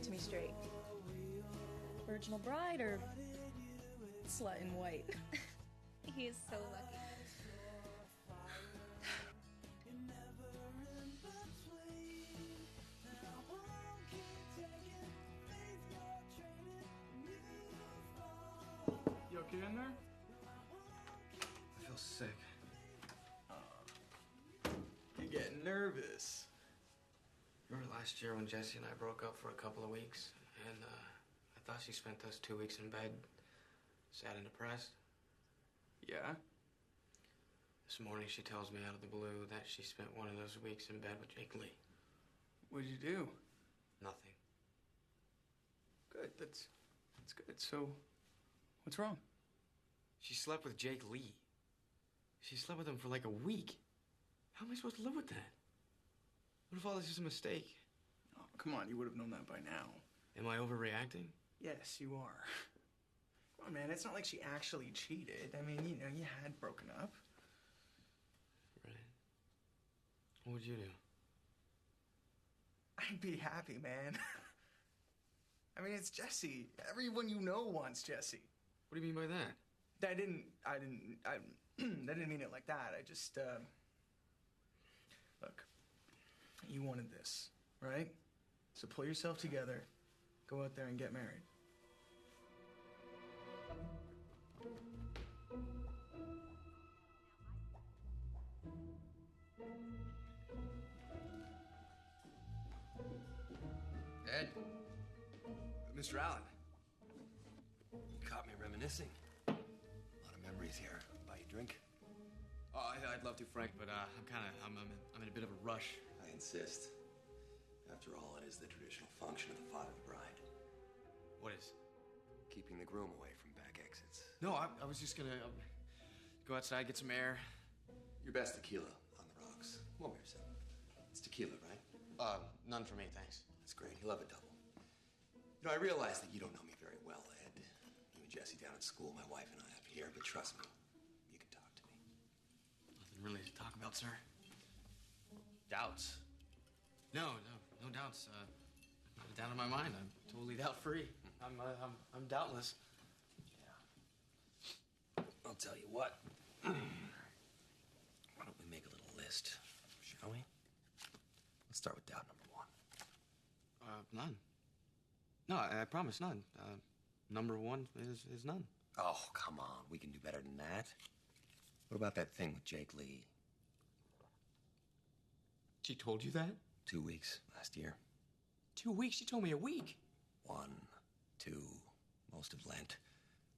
to me straight. Virginal bride or slut in white? He is so lucky. You okay in there? I feel sick. You're getting nervous. Remember last year when Jessie and I broke up for a couple of weeks? And I thought she spent those 2 weeks in bed, sad and depressed. Yeah? This morning she tells me out of the blue that she spent one of those weeks in bed with Jake Lee. What'd you do? Nothing. Good, that's good. So, what's wrong? She slept with Jake Lee. She slept with him for like a week. How am I supposed to live with that? What if all this is a mistake? Oh, come on, you would have known that by now. Am I overreacting? Yes, you are. Come on, man, it's not like she actually cheated. I mean, you know, you had broken up. Right. What would you do? I'd be happy, man. I mean, it's Jessie. Everyone you know wants Jessie. What do you mean by that? I didn't mean it like that. I just, look, you wanted this, right? So pull yourself together, go out there and get married. Ed? Mr. Allen? You caught me reminiscing. A lot of memories here. Buy you a drink? Oh, I'd love to, Frank, but I'm in a bit of a rush. I insist. After all, it is the traditional function of the father of the bride. What is? Keeping the groom away from back exits. No, I was just gonna go outside, get some air. Your best tequila on the rocks. What were you saying? It's tequila, right? None for me, thanks. That's great. You'll have a double. You know, I realize that you don't know me very well, Ed. You and Jessie down at school, my wife and I up here, but trust me, you can talk to me. Nothing really to talk about, sir. Doubts? No doubts. Not a doubt in my mind. I'm totally doubt-free. I'm doubtless. Yeah. I'll tell you what. Why don't we make a little list, shall we? Let's start with doubt number one. None. No, I promise, none. Number one is none. Oh, come on. We can do better than that. What about that thing with Jake Lee? She told you that? 2 weeks last year. 2 weeks? She told me a week. 1, 2, most of Lent.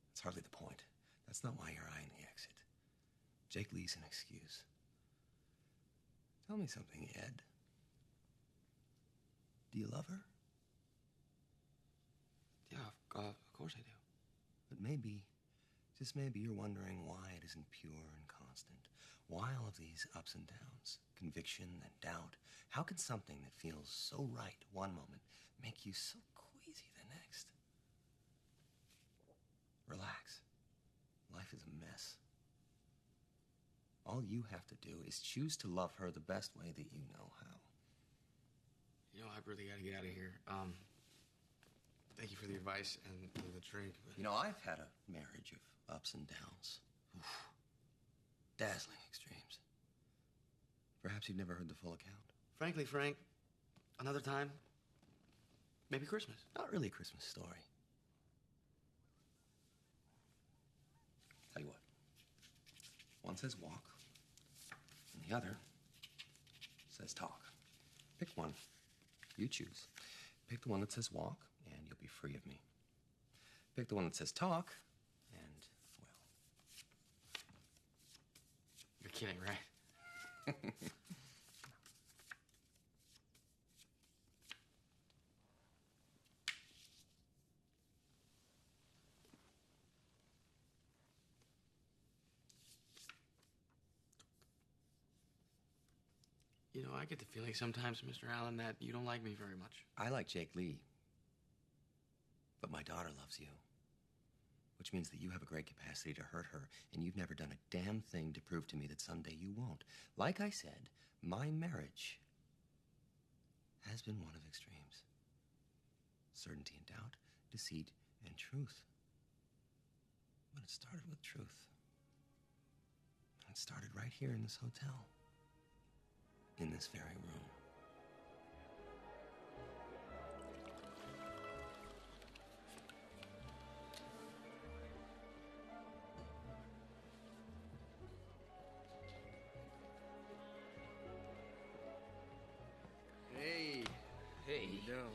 That's hardly the point. That's not why you're eyeing the exit. Jake Lee's an excuse. Tell me something, Ed. Do you love her? Yeah, of course I do. But maybe, just maybe, you're wondering why it isn't pure and constant. Why all of these ups and downs, conviction and doubt? How can something that feels so right one moment make you so queasy the next? Relax. Life is a mess. All you have to do is choose to love her the best way that you know how. You know, I really gotta get out of here. Thank you for the advice and the drink. But... You know, I've had a marriage of ups and downs. Oof. Dazzling extremes. Perhaps you've never heard the full account. Frankly, Frank, another time, maybe Christmas. Not really a Christmas story. Tell you what. One says walk, and the other says talk. Pick one. You choose. Pick the one that says walk, and you'll be free of me. Pick the one that says talk, and, well... You're kidding, right? You know, I get the feeling sometimes, Mr. Allen, that you don't like me very much. I like Jake Lee. But my daughter loves you. Which means that you have a great capacity to hurt her, and you've never done a damn thing to prove to me that someday you won't. Like I said, my marriage has been one of extremes. certainty and doubt, deceit and truth. But it started with truth. And it started right here in this hotel. In this very room. Hey. Hey. You doing, man?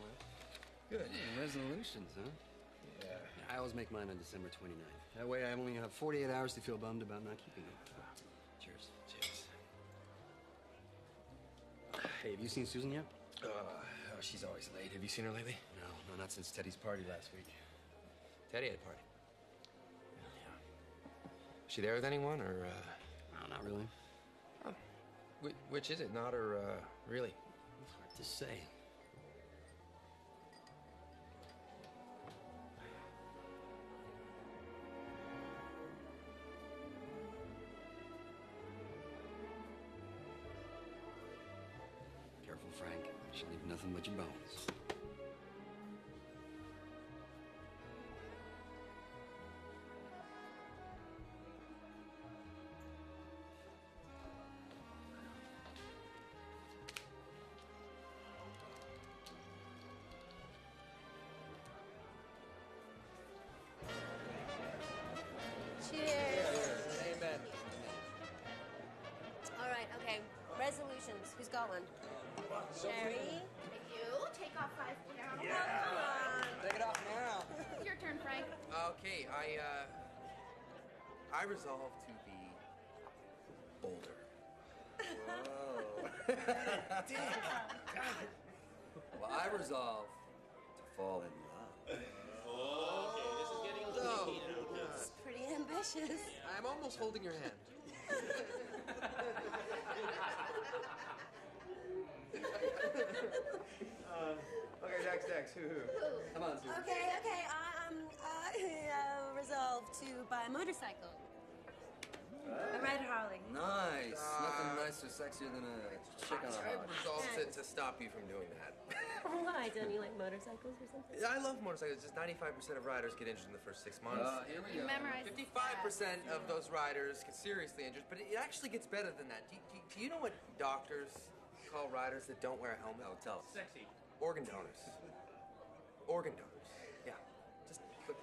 Good. Resolutions, huh? Yeah. I always make mine on December 29th. That way I only have 48 hours to feel bummed about not keeping them. Cheers. Cheers. Hey, have you seen Susan yet? She's always late. Have you seen her lately? No, not since Teddy's party last week. Teddy had a party. Yeah. Is she there with anyone, or, No, not really. Which is it? Not or, really? It's hard to say. Careful, Frank. She'll leave nothing but your bones. Amen. All right, okay. Resolutions. Who's got one? Sherry? You take off 5 pounds. Oh, come on. Take it off now. It's your turn, Frank. Okay, I resolve to be bolder. Whoa. Well, I resolve to fall in love. It's pretty ambitious. I'm almost holding your hand. Okay, next. Who? Come on, Susan. Okay. I resolve to buy a motorcycle. A red Harley. Nice. Nothing nicer, sexier than a chick on a I hog. resolved to stop you from doing that. Why? Don't you like motorcycles or something? I love motorcycles. Just 95% of riders get injured in the first 6 months. Here we You go. memorize 55% of those riders get seriously injured, but it actually gets better than that. Do you know what doctors call riders that don't wear a helmet? Oh, tell us. Sexy. Organ donors. Organ donors. Yeah. Just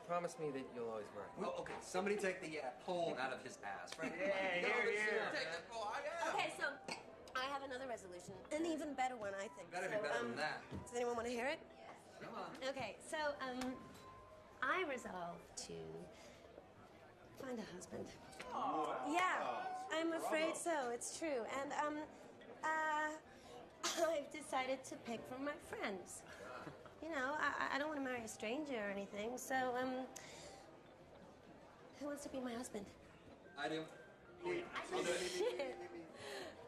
promise me that you'll always wear a helmet. Well, okay, somebody take the pole out of his ass. Frank, Here. Take the ball. Okay, so I have another resolution. An even better one, I think. Better be So, better than that. Does anyone want to hear it? Come on. Okay, so I resolve to find a husband. Yeah, I'm afraid so. It's true, and I've decided to pick from my friends. You know, I don't want to marry a stranger or anything. So who wants to be my husband? I do. Shit.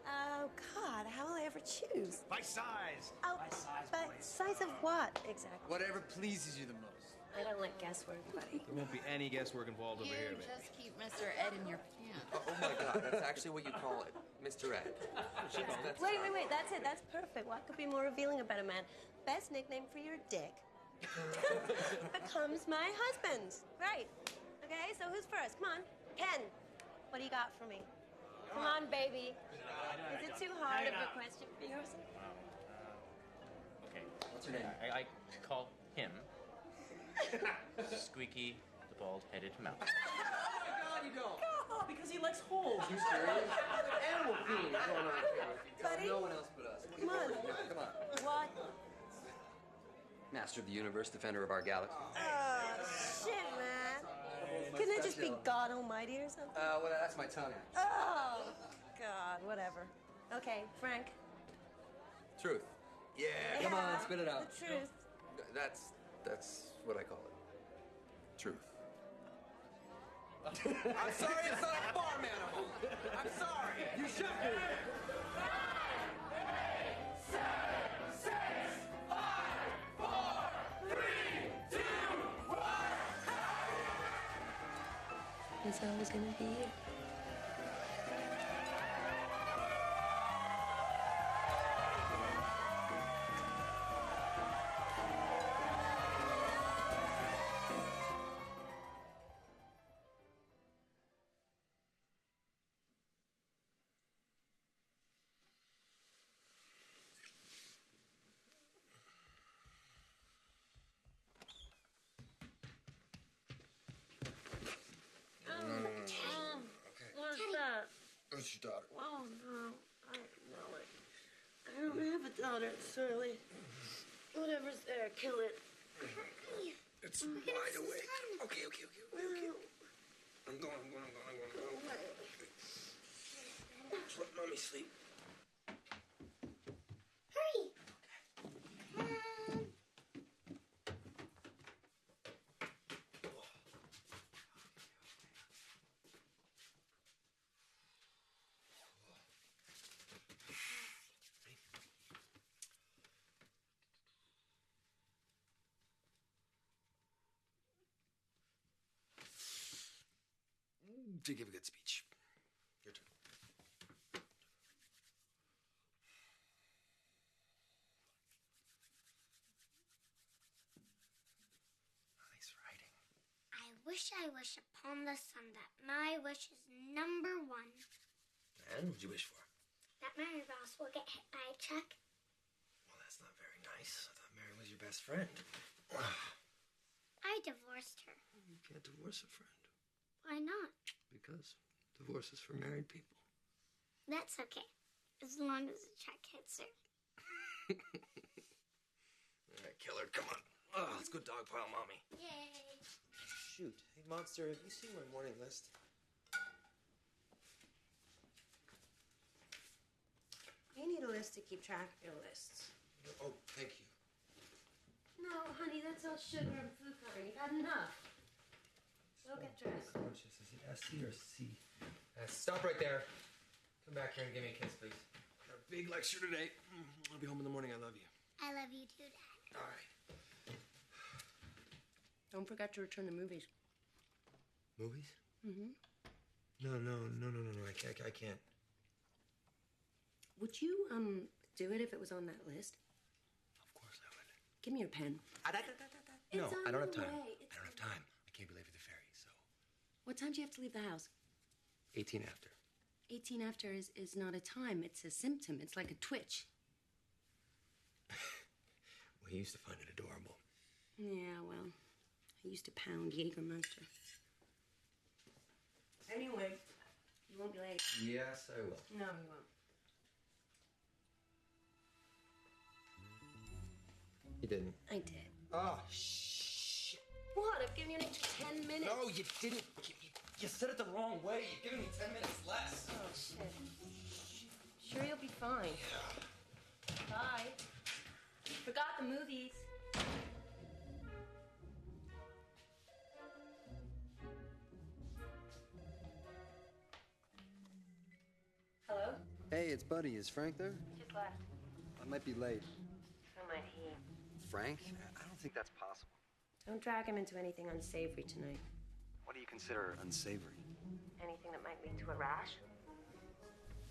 Oh God, how will I ever choose? By size. Oh, but size of what exactly? Whatever pleases you the most. I don't like guesswork, buddy. There won't be any guesswork involved over You here, baby. just keep Mr. Ed in your pants. Oh my God, that's actually what you call it, Mr. Ed. That's Wait, that's it. That's perfect. What could be more revealing about a man? Best nickname for your dick becomes my husband. Right. Okay, so who's first? Come on. Ken, what do you got for me? Come on, baby. Is it too hard of a question for you or something? Okay. What's your name? I call him Squeaky the bald-headed mouse. Oh my God, you don't. Because he likes holes. You serious? Animal fiend going on here. Buddy? No one else but us. Come on. Come on. What? Master of the universe, defender of our galaxy. Oh, shit, man. Couldn't it just be God Almighty or something? Well, that's my tongue. Oh, God, whatever. Okay, Frank. Truth. Yeah. Come on, spit it out. The truth. That's what I call it. Truth. I'm sorry it's not a farm animal. I'm sorry. You should be. It's always gonna be you. with your daughter. Oh, no. I know it. I don't have a daughter. It's early. Whatever's there, kill it. It's wide awake. Okay. I'm going. Just let mommy sleep. Hurry! To give a good speech. Your turn. Nice writing. I wish upon the sun that my wish is number one. And what'd you wish for? That Mary Ross will get hit by a truck. Well, that's not very nice. I thought Mary was your best friend. I divorced her. You can't divorce a friend. Why not? Because divorce is for married people. That's okay, as long as the truck hits her. All right, killer, come on. Oh, let's go dogpile mommy. Yay! Shoot. Hey, Monster, have you seen my morning list? You need a list to keep track of your lists. Oh, thank you. No, honey, that's all sugar and food coloring. You've had enough. Go get dressed. Conscious. Is it S-C or C? Stop right there. Come back here and give me a kiss, please. Got a big lecture today. I'll be home in the morning. I love you. I love you too, Dad. All right. Don't forget to return the movies. Movies? Mm-hmm. No. I can't. Would you, do it if it was on that list? Of course I would. Give me your pen. No, It's on I don't have the time. way. I don't have time. I can't be late for the ferry, so. What time do you have to leave the house? 18 after. 18 after is not a time. It's a symptom. It's like a twitch. Well, he used to find it adorable. Yeah, well, I used to pound Jägermeister. Anyway, you won't be late. Yes, I will. No, you won't. You didn't. I did. Oh, shit. What? I've given you an extra 10 minutes. No, you didn't. You said it the wrong way. You're giving me 10 minutes less. Oh, shit. Sure, you'll be fine. Bye. Forgot the movies. Hello? Hey, it's Buddy. Is Frank there? Just left. I might be late. So might he. Frank? I don't think that's possible. Don't drag him into anything unsavory tonight. What do you consider unsavory? Anything that might lead to a rash.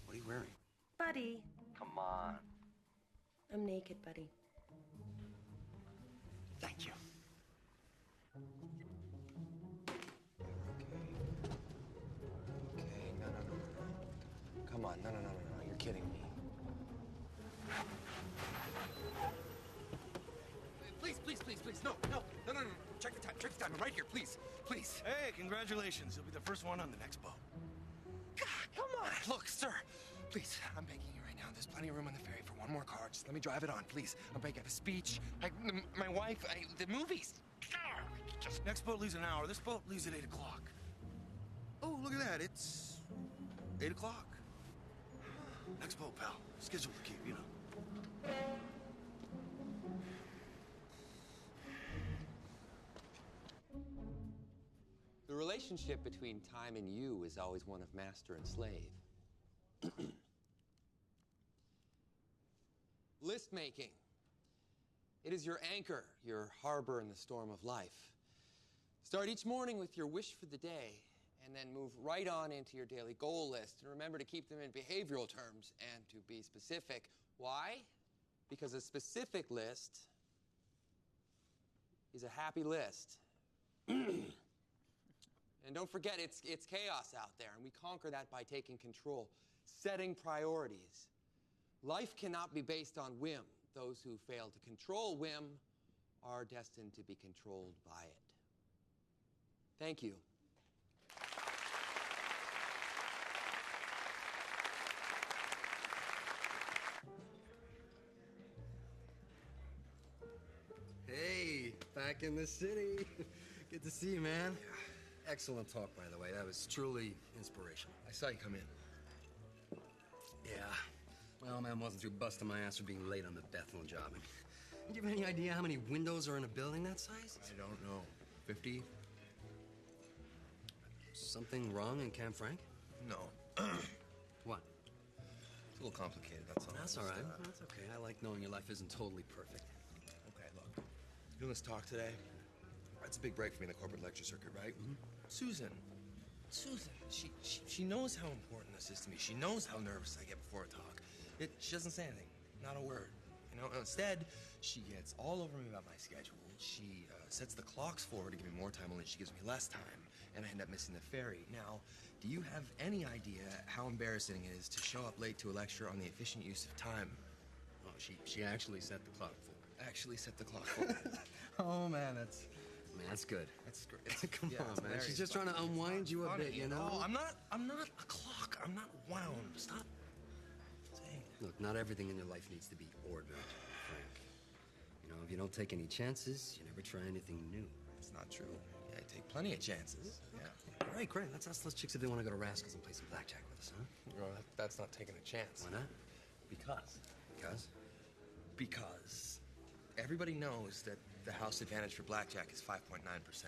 What are you wearing? Buddy. Come on. I'm naked, Buddy. Thank you. Okay, no. Come on, no. You're kidding me. Please. No. Check the time. I'm right here, please. Hey, congratulations. You'll be the first one on the next boat. God, come on. Look, sir. Please, I'm begging you right now. There's plenty of room on the ferry for one more car. Just let me drive it on, please. I'm begging. I have a speech. My wife. The movies. Next boat leaves in an hour. This boat leaves at 8 o'clock. Oh, look at that. It's 8 o'clock. Next boat, pal. Schedule to keep, you know. The relationship between time and you is always one of master and slave. List making. It is your anchor, your harbor in the storm of life. Start each morning with your wish for the day, and then move right on into your daily goal list. And remember to keep them in behavioral terms and to be specific. Why? Because a specific list is a happy list. And don't forget, it's chaos out there, and we conquer that by taking control, setting priorities. Life cannot be based on whim. Those who fail to control whim are destined to be controlled by it. Thank you. Back in the city. Good to see you, man. Excellent talk, by the way. That was truly inspirational. I saw you come in. Yeah. Well, man, wasn't through busting my ass for being late on the Bethel job. Do you have any idea how many windows are in a building that size? I don't know. 50? Something wrong in Camp Frank? No. What? It's a little complicated, that's all. That's all right. That's okay. I like knowing your life isn't totally perfect. Okay, look. Doing this talk today, that's a big break for me in the corporate lecture circuit, right? Susan, she knows how important this is to me. She knows how nervous I get before a talk. She doesn't say anything, not a word. You know, instead, she gets all over me about my schedule. She sets the clocks forward to give me more time, only she gives me less time, and I end up missing the ferry. Now, do you have any idea how embarrassing it is to show up late to a lecture on the efficient use of time? Oh, she actually set the clock forward. Actually set the clock forward. Oh, man, that's good. That's great. Come on, man. She's just trying to unwind you a bit, you know? No, I'm not a clock. I'm not wound. Stop saying that. Look, not everything in your life needs to be ordinary, Frank. You know, if you don't take any chances, you never try anything new. It's not true. Yeah, I take plenty of chances. Yeah. Great. Let's ask those chicks if they want to go to Rascals and play some blackjack with us, huh? Well, that's not taking a chance. Why not? Because everybody knows that the house advantage for blackjack is 5.9%,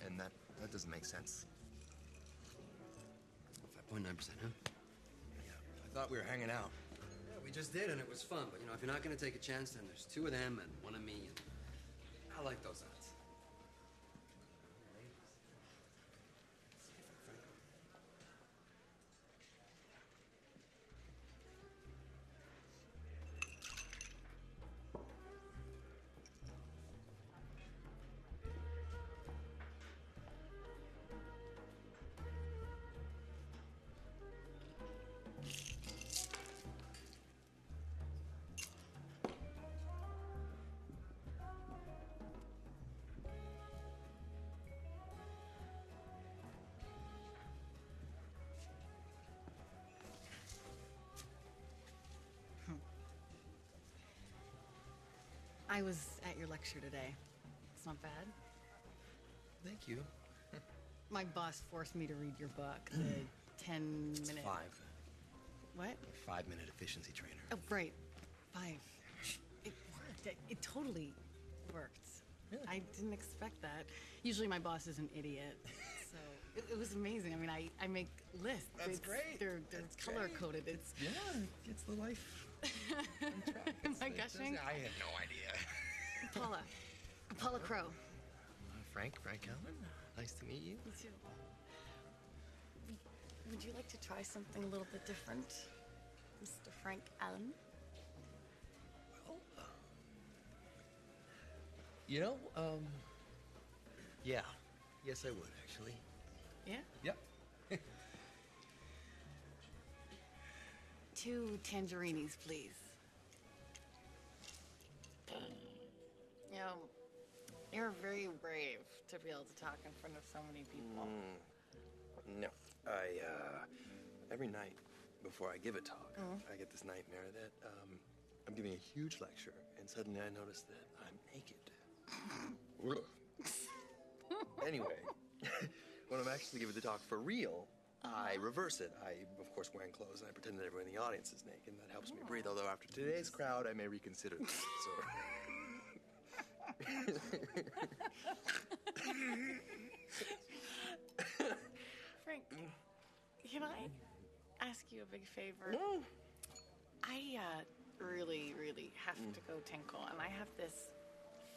and that doesn't make sense. 5.9%, huh? Yeah, I thought we were hanging out. Yeah, we just did, and it was fun. But, you know, if you're not going to take a chance, then there's two of them and one of me. And I like those odds. I was at your lecture today. It's not bad. Thank you. My boss forced me to read your book, the 10-minute... It's 5. What? A 5-minute efficiency trainer. Oh, right. 5. It worked. It totally worked. Really? I didn't expect that. Usually my boss is an idiot. So it was amazing. I mean, I make lists. That's great. They're color-coded. It's... Yeah, it's the life. Am I gushing? I had no idea. Paula Crow. Frank Allen. Nice to meet you. Me too. Would you like to try something a little bit different, Mr. Frank Allen? Well, you know, yeah. Yes, I would, actually. Yeah? Yep. 2 tangerinis, please. You know, you're very brave to be able to talk in front of so many people. No. Every night before I give a talk, I get this nightmare that I'm giving a huge lecture, and suddenly I notice that I'm naked. Anyway, when I'm actually giving the talk for real, I reverse it. I, of course, wearing clothes, and I pretend that everyone in the audience is naked, and that helps me breathe. Although after today's crowd, I may reconsider that. So. Frank, can I ask you a big favor? No. I really have to go tinkle, and I have this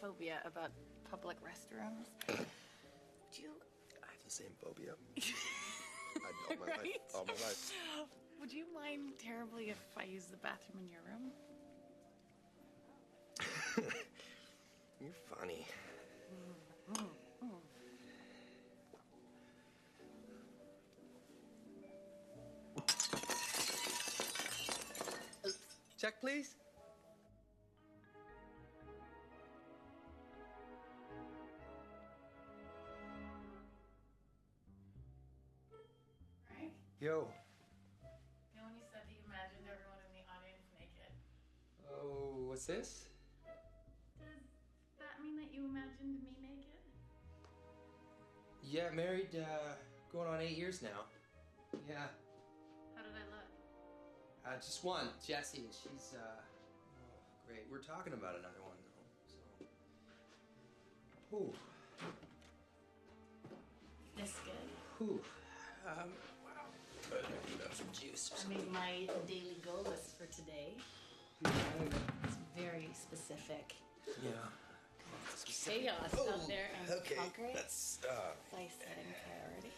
phobia about public restrooms. Do you... I have the same phobia. I've known all my life. Would you mind terribly if I use the bathroom in your room? You're funny. Check, please. Frank? Yo. You know when you said that you imagined everyone in the audience naked? Oh, what's this? Does that mean that you imagined me Yeah, married, going on 8 years now. Yeah. How did I look? Just one, Jessie. She's, great. We're talking about another one, though, so. Ooh. This good? Ooh. Wow. Some juice or I something. made my daily goal list for today. It's very specific. Yeah. Chaos out there and Okay, conquer it that's, by setting priorities.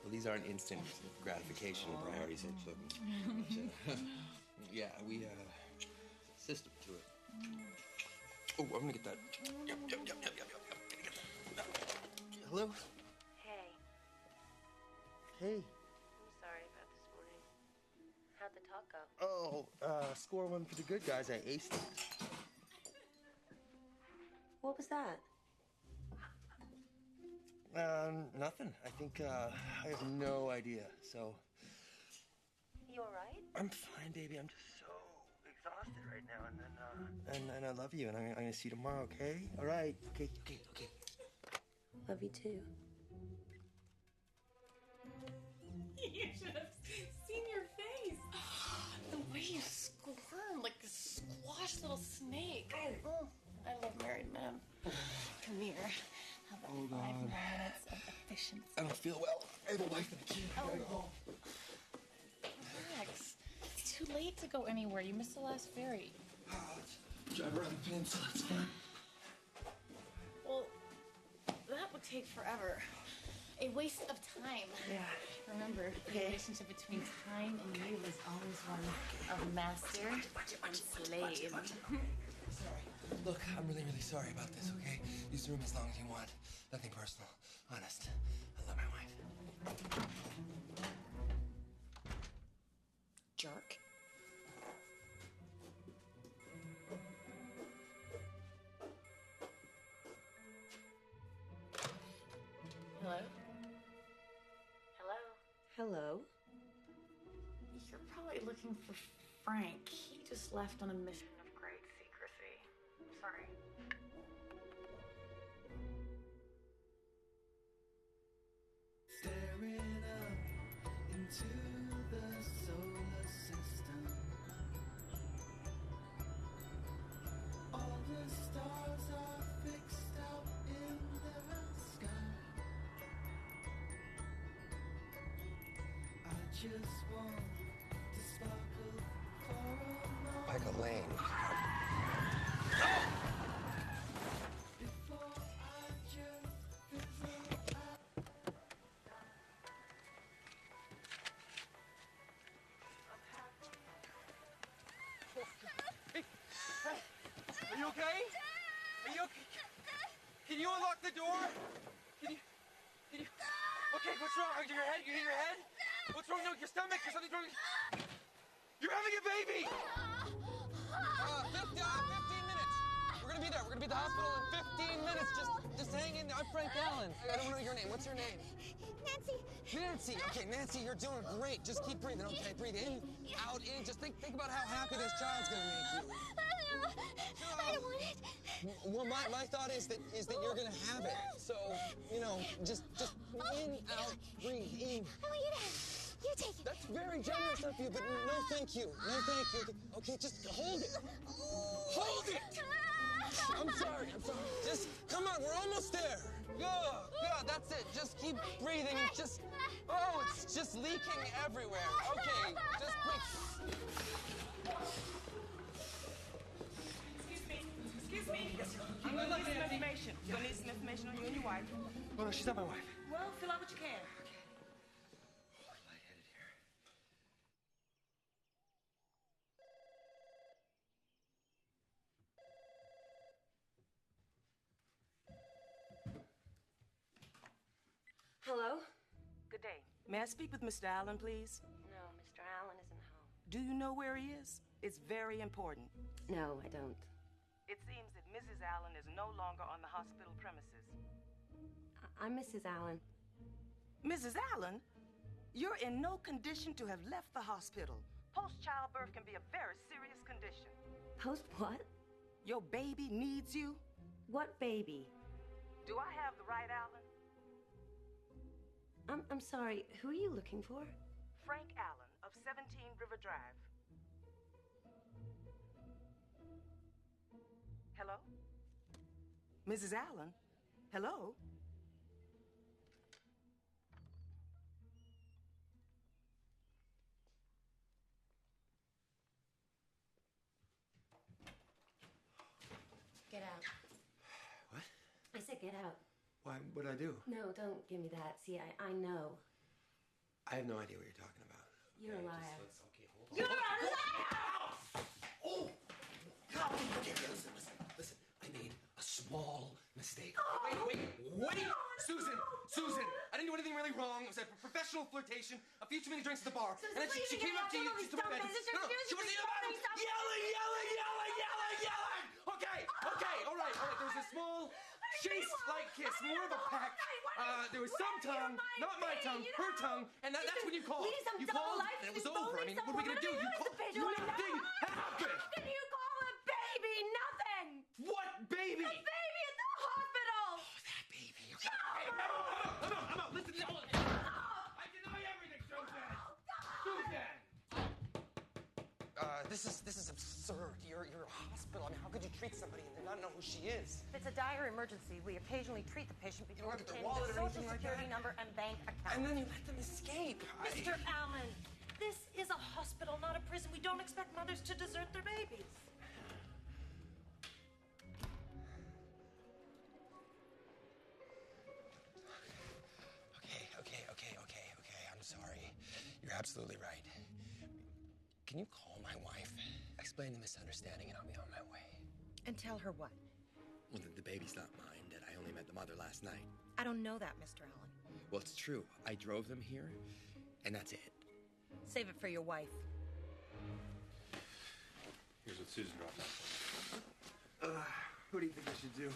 well, these aren't instant gratification priorities. Yeah, we, system to it. Oh, I'm gonna get that. Yep. Gonna get that. Hello? Hey, Hey. I'm sorry about this morning. How'd the talk go? Oh, score one for the good guys. I aced it. What was that? Nothing. I think, I have no idea, so. You all right? I'm fine, baby. I'm just so exhausted right now, and then, and I love you, and I'm gonna see you tomorrow, okay? All right. Okay. Love you too. You should have seen your face. The way you squirm like a squashed little snake. Oh, I love married men. Come here. How about 5 more minutes of efficiency? I don't feel well. I have a wife and a kid. I gotta go. Relax. It's too late to go anywhere. You missed the last ferry. Let's drive around the peninsula. It's fine. Well, that would take forever. A waste of time. Yeah. Remember, the relationship between time and you is always one of master and slave. Sorry. Look, I'm really, really sorry about this, okay? Use the room as long as you want. Nothing personal. Honest. I love my wife. Jerk. Hello? Hello? You're probably looking for Frank. He just left on a mission of great secrecy. Sorry. Staring up into the solar system. All the stars are fixed out in the sky. I just want to sparkle for a moment. Michael Lane. Before I just fizzle out. Are you okay? Are you okay? Can you unlock the door? Can you? Okay, what's wrong? Your head? You hit your head? What's wrong? No, your stomach. There's something wrong. You're having a baby! 15 minutes. We're gonna be there. We're gonna be at the hospital in 15 minutes. Just hang in there. I'm Frank Allen. I don't know your name. What's your name? Nancy. Okay, Nancy, you're doing great. Just keep breathing, okay? Breathe in, out, in. Just think about how happy this child's gonna make you. I don't want it. Well, my thought is that you're gonna have it. So, just in, out, breathe in. I want you to have it. You take it. That's very generous of you, but no thank you. No thank you. Okay, just hold it. Hold it! I'm sorry. Just, come on, we're almost there. Good, that's it. Just keep breathing. It's just leaking everywhere. Okay, just breathe. Excuse me. I'm gonna need some information. You're gonna need some information on you and your wife. Oh, no, she's not my wife. Well, fill out what you can. Lightheaded here. Hello? Good day. May I speak with Mr. Allen, please? No, Mr. Allen isn't home. Do you know where he is? It's very important. No, I don't. It seems that Mrs. Allen is no longer on the hospital premises. I'm Mrs. Allen. Mrs. Allen? You're in no condition to have left the hospital. Post-childbirth can be a very serious condition. Post what? Your baby needs you. What baby? Do I have the right Allen? I'm sorry. Who are you looking for? Frank Allen of 17 River Drive. Hello? Mrs. Allen? Hello? Get out. What? I said get out. Why? What'd I do? No, don't give me that. See, I know. I have no idea what you're talking about. You're a liar. Okay, hold on. You're a liar! Oh! God! Okay, listen. I made a small mistake. Wait! Susan! I didn't do anything really wrong. It was a professional flirtation, a few too many drinks at the bar. And then she came up to you, she took my bed. No, she wasn't yelling! Okay, all right. There was a small chase-like kiss, more of a peck. There was some tongue, not my tongue, her tongue, and that's when you called. You called, and it was over. I mean, what are we gonna do? You called. Nothing happened. How can you call a baby nothing? What baby? The baby at the hospital. Oh, that baby. Okay. I'm out. Listen, no. I deny everything, Susan. This is absurd. You're a hospital. I mean, how could you treat somebody and not know who she is? If it's a dire emergency, we occasionally treat the patient before look at their obtaining wallet the or social anything like security that? number and bank account. And then you let them escape. Mr. Allen, this is a hospital, not a prison. We don't expect mothers to desert their babies. Okay. I'm sorry. You're absolutely right. Can you call my wife? Explain the misunderstanding and I'll be on my way. And tell her what? Well, the baby's not mine, that I only met the mother last night. I don't know that, Mr. Allen. Well, it's true. I drove them here, and that's it. Save it for your wife. Here's what Susan dropped off. What do you think I should do?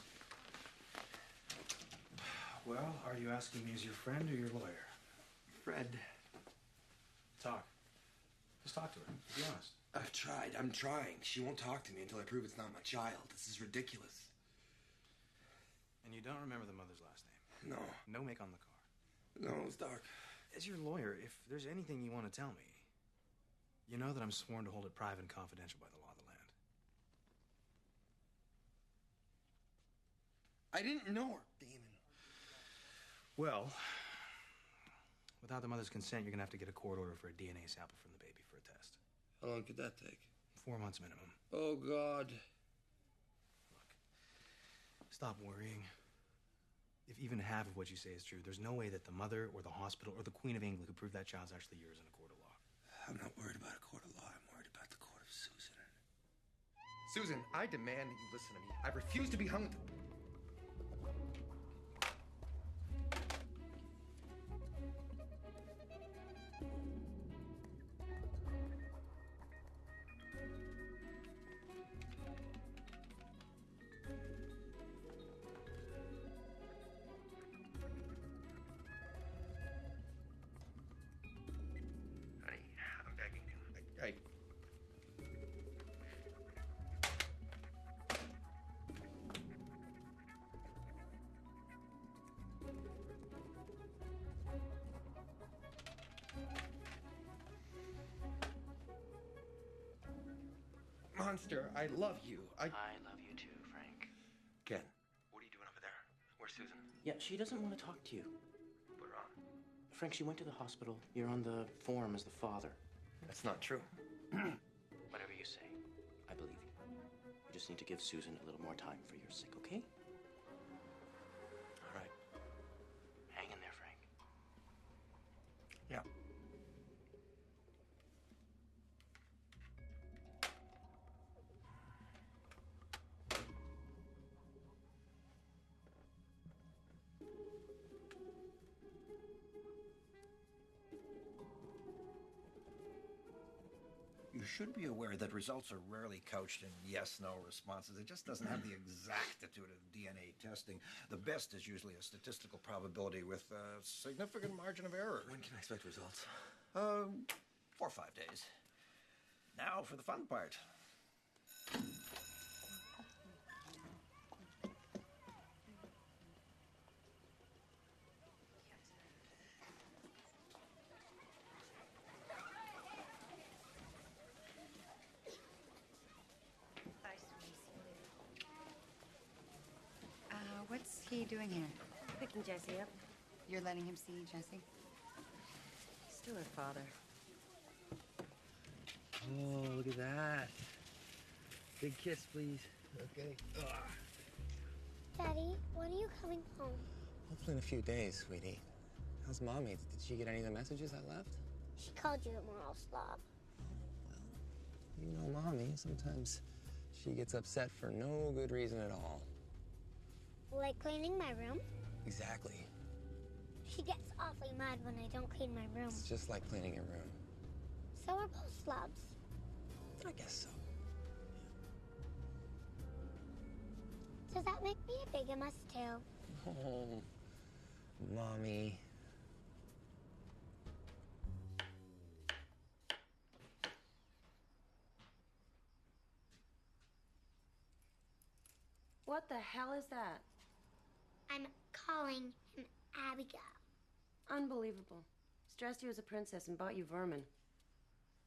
Well, are you asking me as your friend or your lawyer? Fred. Talk. Just talk to her. Be honest. I've tried. I'm trying. She won't talk to me until I prove it's not my child. This is ridiculous. And you don't remember the mother's last name? No. No make on the car? No, it's dark. As your lawyer, if there's anything you want to tell me, you know that I'm sworn to hold it private and confidential by the law of the land. I didn't know her, Damon. Well, without the mother's consent, you're going to have to get a court order for a DNA sample from the baby for a test. How long could that take? 4 months minimum. Oh, God. Look, stop worrying. If even half of what you say is true, there's no way that the mother or the hospital or the Queen of England could prove that child's actually yours in a court of law. I'm not worried about a court of law. I'm worried about the court of Susan. Susan, I demand that you listen to me. I refuse to be hung... Monster, I love you. I love you too, Frank. Ken, what are you doing over there? Where's Susan? Yeah, she doesn't want to talk to you. Put her on. Frank, she went to the hospital. You're on the form as the father. That's not true. Whatever you say, I believe you. You just need to give Susan a little more time for your sake, okay? All right. Hang in there, Frank. Yeah. You should be aware that results are rarely couched in yes/no responses. It just doesn't have the exactitude of DNA testing. The best is usually a statistical probability with a significant margin of error. When can I expect results? 4 or 5 days. Now for the fun part. doing here? Picking Jesse up. You're letting him see Jesse? Still her father. Oh, look at that. Big kiss, please. Okay. Ugh. Daddy, when are you coming home? Hopefully in a few days, sweetie. How's Mommy? Did she get any of the messages I left? She called you a moral slob. You know Mommy, sometimes she gets upset for no good reason at all. Like cleaning my room? Exactly. She gets awfully mad when I don't clean my room. It's just like cleaning your room. So we're both slobs. I guess so. Does that make me a bigamist too? Oh, Mommy. What the hell is that? I'm calling him Abigail. Unbelievable. Stressed you as a princess and bought you vermin.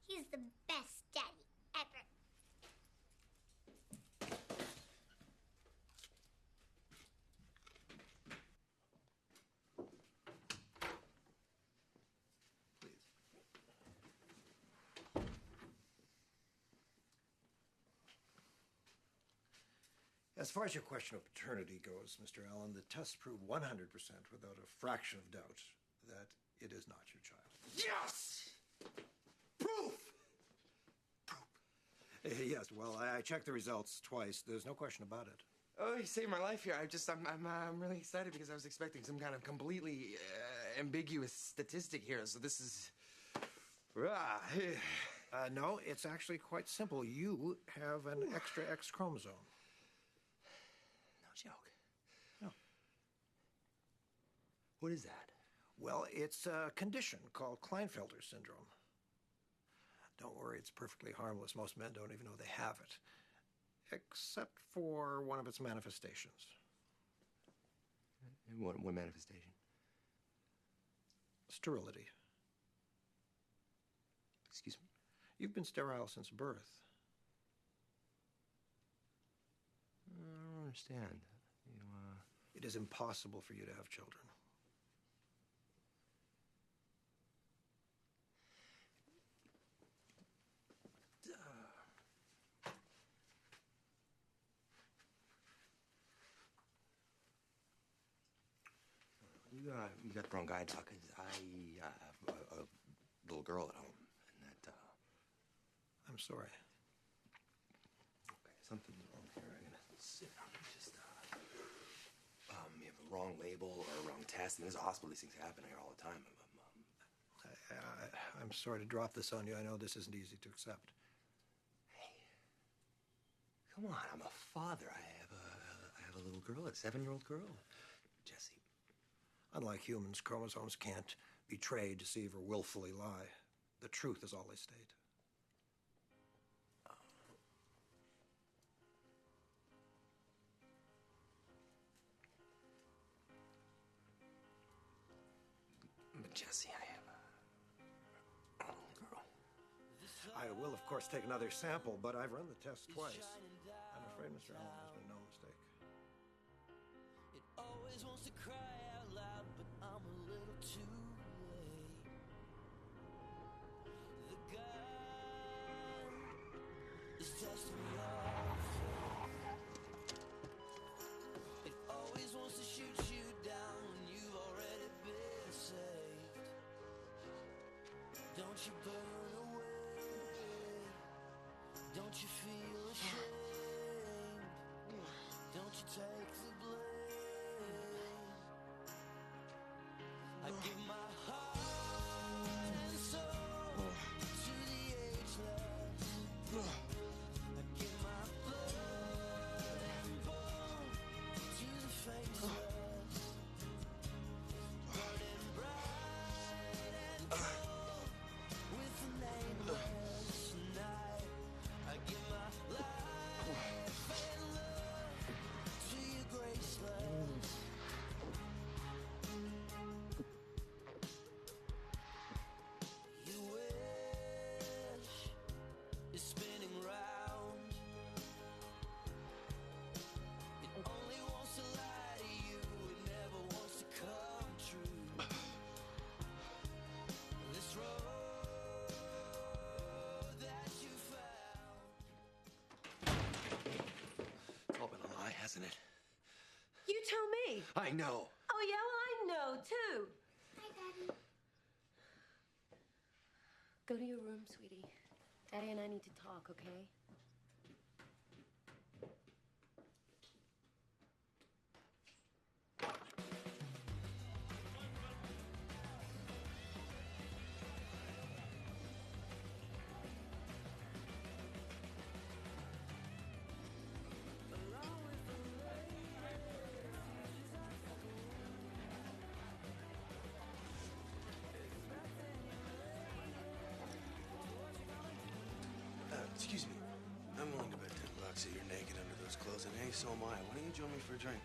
He's the best daddy ever. As far as your question of paternity goes, Mr. Allen, the tests prove 100% without a fraction of doubt that it is not your child. Yes! Proof! Yes, well, I checked the results twice. There's no question about it. Oh, you saved my life here. I'm really excited because I was expecting some kind of completely ambiguous statistic here. So this is... No, it's actually quite simple. You have an extra X chromosome. No joke. No. What is that? Well, it's a condition called Klinefelter syndrome. Don't worry, it's perfectly harmless. Most men don't even know they have it, except for one of its manifestations. What manifestation? Sterility. Excuse me? You've been sterile since birth. I don't understand. It is impossible for you to have children. You got the wrong guy, Doc. I have a little girl at home, and that, I'm sorry. Okay, something's wrong here. I'm gonna sit down and just, you have a wrong label or a wrong test. And there's a hospital, these things happen here all the time. I'm sorry to drop this on you. I know this isn't easy to accept. Hey, come on, I'm a father. I have a little girl, a 7-year-old girl. Jesse. Unlike humans, chromosomes can't betray, deceive, or willfully lie. The truth is all they state. But Jesse, I have a little girl. I will, of course, take another sample, but I've run the test twice. I'm afraid, Mr. Allen, there's been no mistake. It always wants to cry out loud, but I'm a little too late. The gun is testing me off. It always wants to shoot you down when you've already been saved. Don't you burn away. Don't you feel ashamed? Don't you take the blame? I give my heart and soul to the ageless. I give my blood and bone to the faceless. Burning bright and cold with the nameless night. I give my life and love to your graceless. I know. Oh, yeah? Well, I know, too. Hi, Daddy. Go to your room, sweetie. Daddy and I need to talk, okay? Excuse me. I'm willing to bet $10 that you're naked under those clothes, and hey, so am I. Why don't you join me for a drink?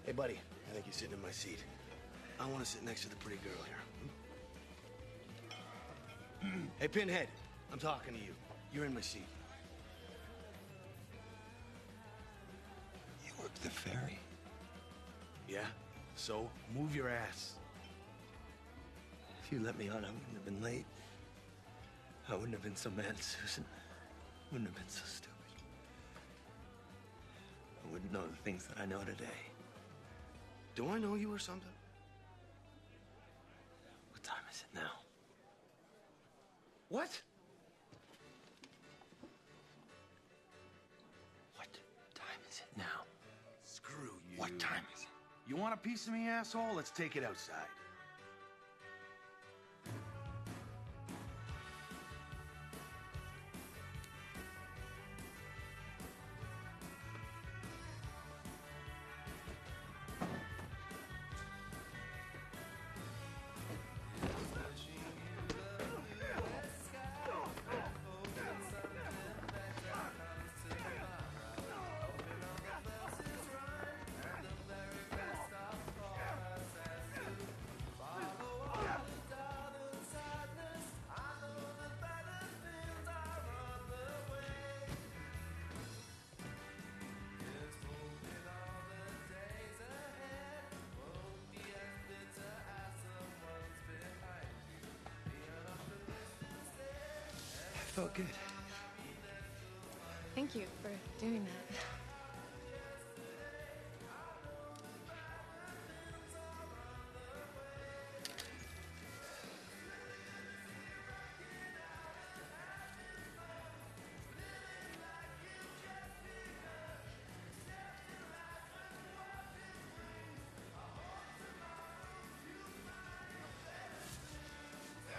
Hey, buddy. I think you're sitting in my seat. I want to sit next to the pretty girl here. Hey, Pinhead. I'm talking to you. You're in my seat. You work the ferry. Yeah? So, move your ass. If you let me on, I wouldn't have been late. I wouldn't have been so mad, Susan. Wouldn't have been so stupid. I wouldn't know the things that I know today. Do I know you or something? What time is it now? What? What time is it now? Screw you. What time is it? You want a piece of me, asshole? Let's take it outside. Felt good. Thank you for doing that.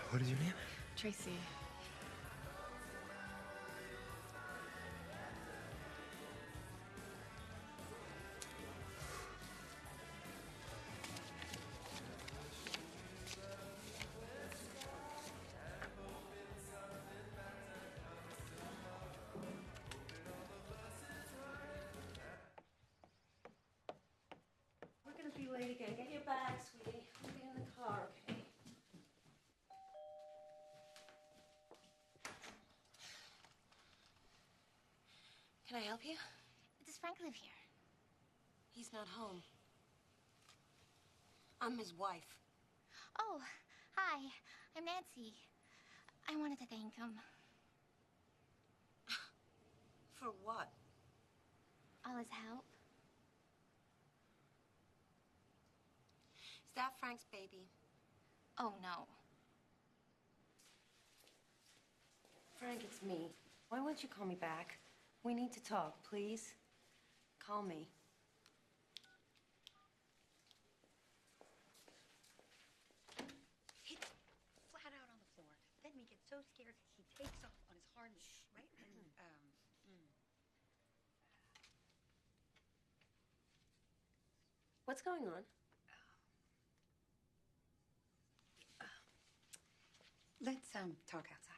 What is your name? Tracy. We're gonna be late again. Get your bag, sweetie. We'll be in the car, okay? Can I help you? Does Frank live here? He's not home. I'm his wife. Oh, hi. I'm Nancy. I wanted to thank him. For what? All his help. Is that Frank's baby? Oh, no. Frank, it's me. Why won't you call me back? We need to talk, please. Call me. He's flat out on the floor. Then we get so scared he takes off on his harness, right? And, What's going on? let's talk outside.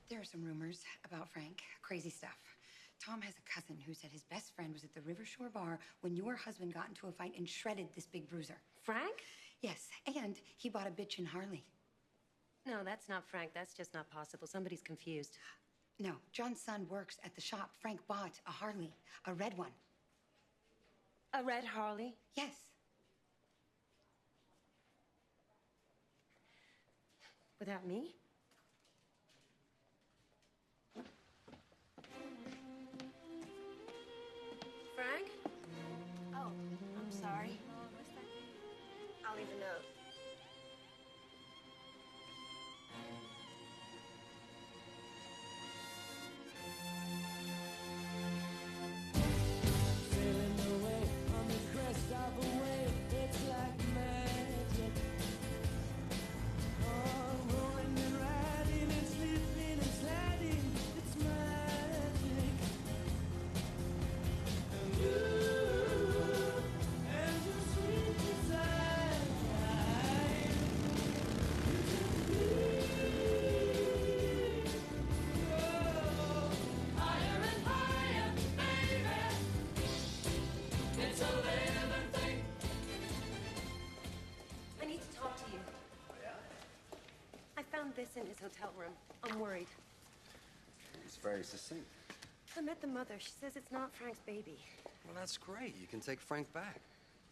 There are some rumors about Frank. Crazy stuff. Tom has a cousin who said his best friend was at the River Shore bar when your husband got into a fight and shredded this big bruiser. Frank? Yes, and he bought a bitchin' Harley. No, that's not Frank. That's just not possible. Somebody's confused. No, John's son works at the shop. Frank bought a Harley, a red one. A red Harley? Yes. Without me? Frank? Oh, I'm sorry. I'll leave a note. Sailing away on the crest of a wave, it's like magic. Oh, rolling and riding and slipping and sliding, it's magic. And ooh, and your sweet desire. Higher and higher, baby. It's a living thing. I need to talk to you. I found this in his hotel room. I'm worried. It's very succinct. I met the mother. She says it's not Frank's baby. Well, that's great. You can take Frank back.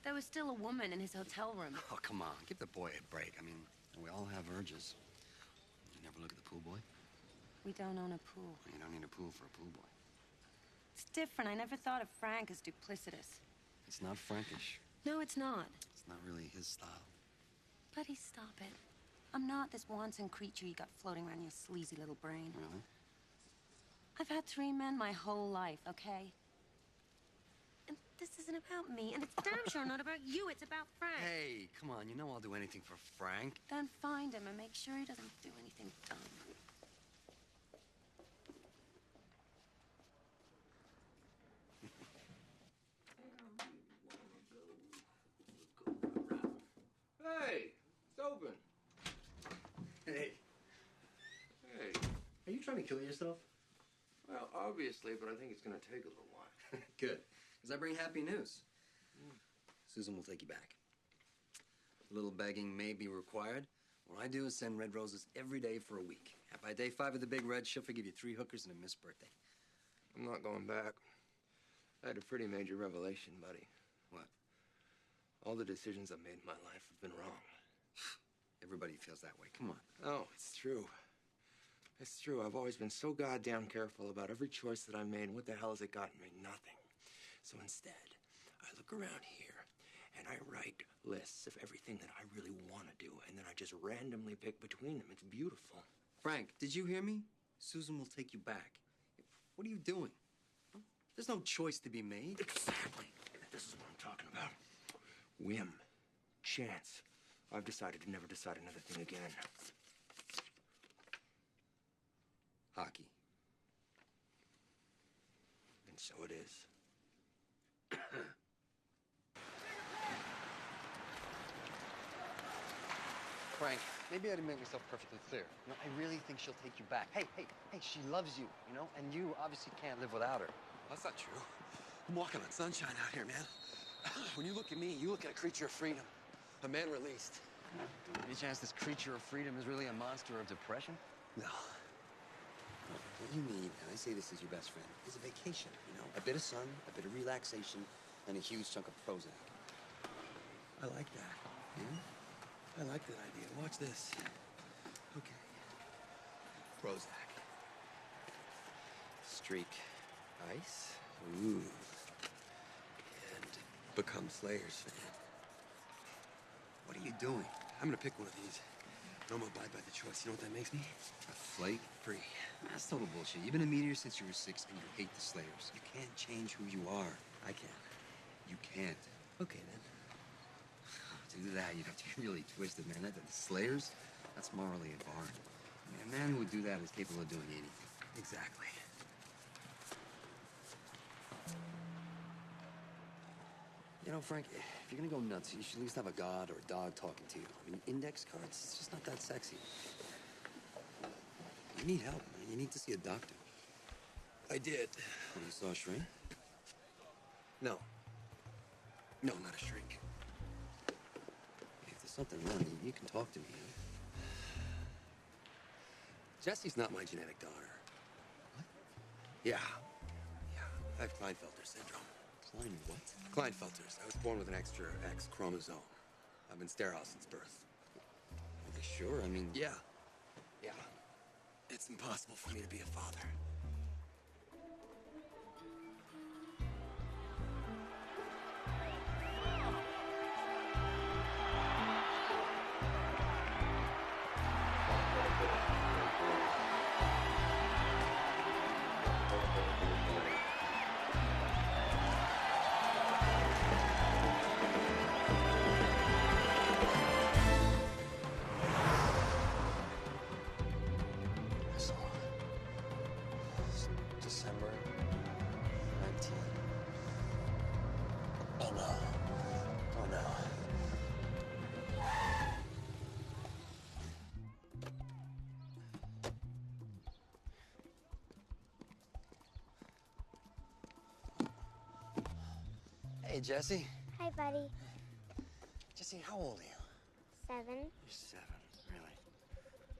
There was still a woman in his hotel room. Oh, come on. Give the boy a break. I mean, we all have urges. You never look at the pool boy? We don't own a pool. You don't need a pool for a pool boy. It's different. I never thought of Frank as duplicitous. It's not Frankish. No, it's not. It's not really his style. Buddy, stop it. I'm not this wanton creature you got floating around your sleazy little brain. Really? I've had 3 men my whole life, okay? And this isn't about me, and it's damn sure not about you. It's about Frank. Hey, come on. You know I'll do anything for Frank. Then find him and make sure he doesn't do anything dumb. Hey, it's open. Hey. Hey. Are you trying to kill yourself? Well, obviously, but I think it's going to take a little while. Good. Because I bring happy news. Susan will take you back. A little begging may be required. What I do is send red roses every day for a week. And by day 5 of the big red, she'll forgive you 3 hookers and a missed birthday. I'm not going back. I had a pretty major revelation, buddy. What? All the decisions I've made in my life have been wrong. Everybody feels that way. Come on. Oh, it's true. It's true. I've always been so goddamn careful about every choice that I made. What the hell has it gotten me? Nothing. So instead, I look around here and I write lists of everything that I really want to do, and then I just randomly pick between them. It's beautiful. Frank, did you hear me? Susan will take you back. What are you doing? There's no choice to be made. Exactly. This is what I'm talking about. Whim. Chance. I've decided to never decide another thing again. Hockey. And so it is. Frank, maybe I didn't make myself perfectly clear. You know, I really think she'll take you back. Hey, she loves you, you know? And you obviously can't live without her. That's not true. I'm walking on sunshine out here, man. When you look at me, you look at a creature of freedom. A man released. Any chance this creature of freedom is really a monster of depression? No. What you need, and I say this as your best friend, is a vacation, you know? A bit of sun, a bit of relaxation, and a huge chunk of Prozac. I like that. Yeah? I like that idea. Watch this. Okay. Prozac. Streak. Ice. Ooh. And become Slayer's fan. What are you doing? I'm gonna pick one of these. And I'm gonna abide by the choice. You know what that makes me? A flake? Free. That's total bullshit. You've been a meteor since you were 6, and you hate the Slayers. You can't change who you are. I can. You can't. Okay, then. To do that, you'd have to be really twisted, man. The Slayers, that's morally abhorrent. I mean, a man who would do that is capable of doing anything. Exactly. You know, Frank, if you're gonna go nuts, you should at least have a god or a dog talking to you. I mean, index cards, it's just not that sexy. You need help, man. You need to see a doctor. I did. When you saw a shrink? No. No, not a shrink. If there's something wrong, you can talk to me. Jesse's not my genetic daughter. What? Yeah. I have Klinefelter syndrome. What? Klinefelter's. I was born with an extra X chromosome. I've been sterile since birth. Are you sure? I mean... Yeah. Yeah. It's impossible for me to be a father. December 19. Oh no. Oh no. Hey, Jesse. Hi, buddy. Jesse, how old are you? 7. You're 7, really?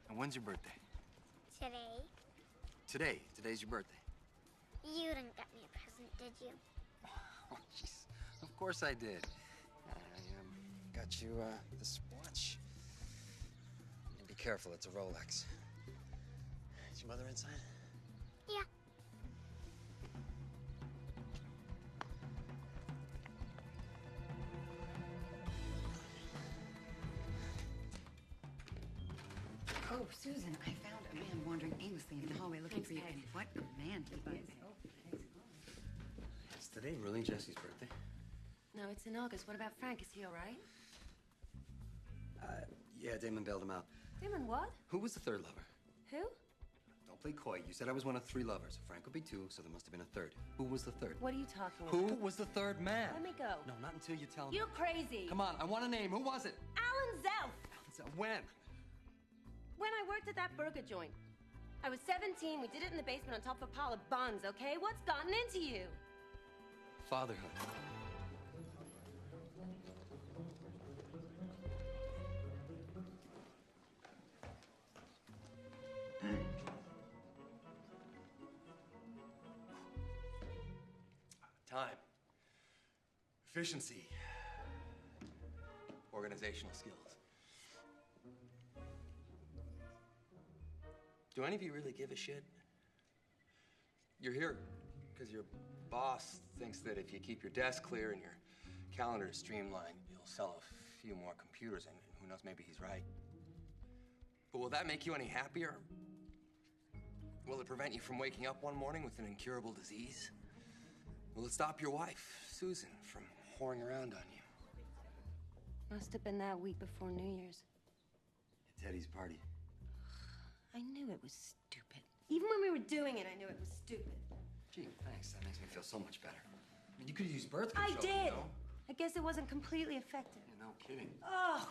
And when's your birthday? Today. Today. Today's your birthday. You didn't get me a present, did you? Oh, jeez. Of course I did. I got you this watch. And be careful, it's a Rolex. Is your mother inside? Yeah. Oh, Susan, I found a man wandering aimlessly in the hallway looking for you. And what a man he is. Oh, thanks. It's today really Jesse's birthday? No, it's in August. What about Frank? Is he all right? Yeah, Damon bailed him out. Damon, what? Who was the third lover? Who? Don't play coy. You said I was one of 3 lovers. Frank would be 2, so there must have been a third. Who was the third? What are you talking about? Who was the third man? Let me go. No, not until you tell me. You're crazy. Come on, I want a name. Who was it? Alan Zelf. When? When I worked at that burger joint. I was 17. We did it in the basement on top of a pile of buns, okay? What's gotten into you? Fatherhood. Time. Efficiency. Organizational skills. Do any of you really give a shit? You're here because your boss thinks that if you keep your desk clear and your calendar streamlined, you'll sell a few more computers, and who knows, maybe he's right. But will that make you any happier? Will it prevent you from waking up one morning with an incurable disease? Will it stop your wife, Susan, from whoring around on you? Must have been that week before New Year's. At Teddy's party. I knew it was stupid. Even when we were doing it, I knew it was stupid. Gee, thanks. That makes me feel so much better. I mean, you could have used birth control. I did. You know? I guess it wasn't completely effective. Yeah, no kidding. Oh.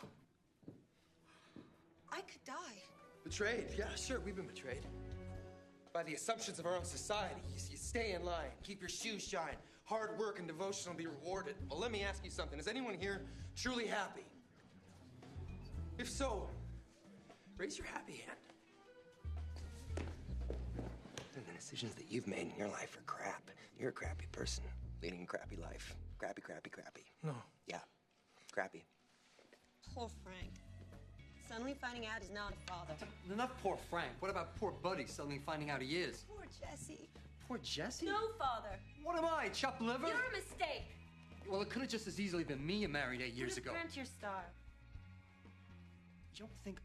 I could die. Betrayed? Yeah, sure, we've been betrayed. By the assumptions of our own society. You stay in line, keep your shoes shine, hard work and devotion will be rewarded. Well, let me ask you something. Is anyone here truly happy? If so, raise your happy hand. And the decisions that you've made in your life are crap. You're a crappy person, leading a crappy life. Crappy, crappy, crappy. No. Yeah, crappy. Poor Frank. Suddenly finding out he's not a father. Enough poor Frank. What about poor Buddy suddenly finding out he is? Poor Jesse. Poor Jesse? No father. What am I, chopped liver? You're a mistake. Well, it could have just as easily been me you married 8 years ago. Print your star. You don't think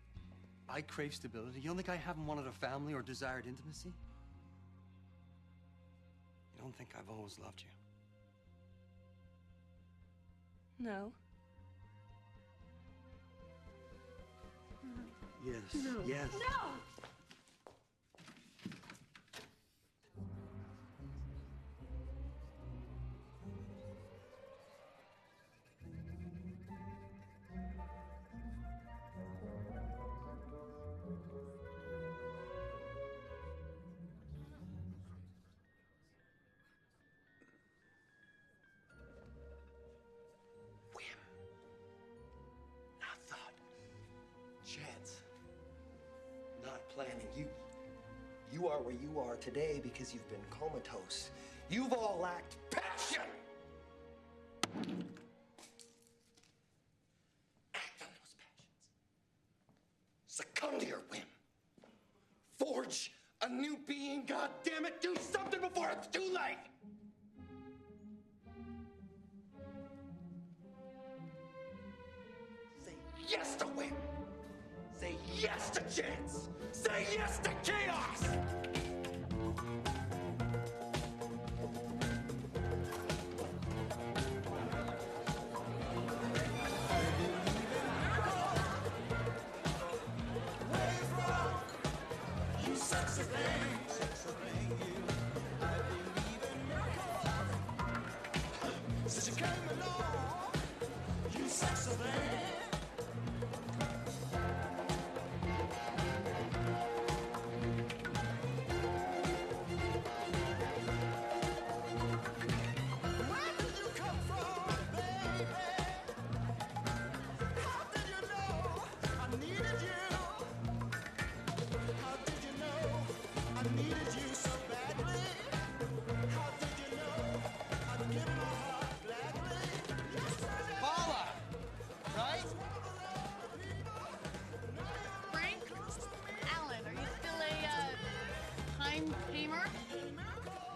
I crave stability? You don't think I haven't wanted a family or desired intimacy? You don't think I've always loved you? No. Yes. No. Yes. No! Chance. Not planning. You are where you are today because you've been comatose. You've all lacked passion. Act on those passions. Succumb to your whim. A new being, goddammit! Do something before it's too late! Say yes to win! Say yes to chance! Say yes to chaos!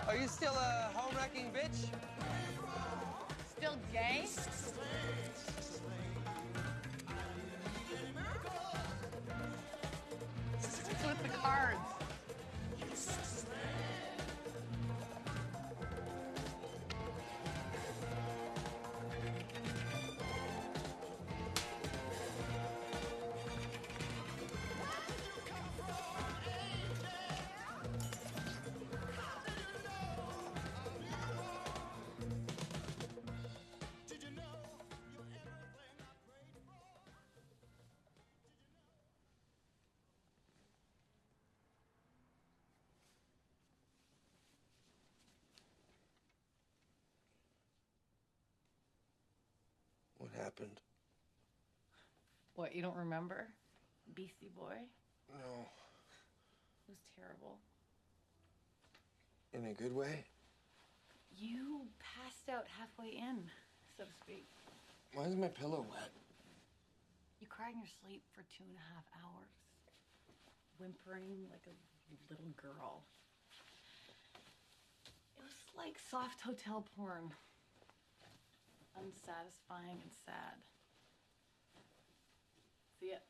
Are you still a home-wrecking bitch? Still gay? With the cards. What happened? What, you don't remember? Beastie Boy? No. It was terrible. In a good way? You passed out halfway in, so to speak. Why is my pillow wet? You cried in your sleep for 2.5 hours, whimpering like a little girl. It was like soft hotel porn. Unsatisfying and sad. See it?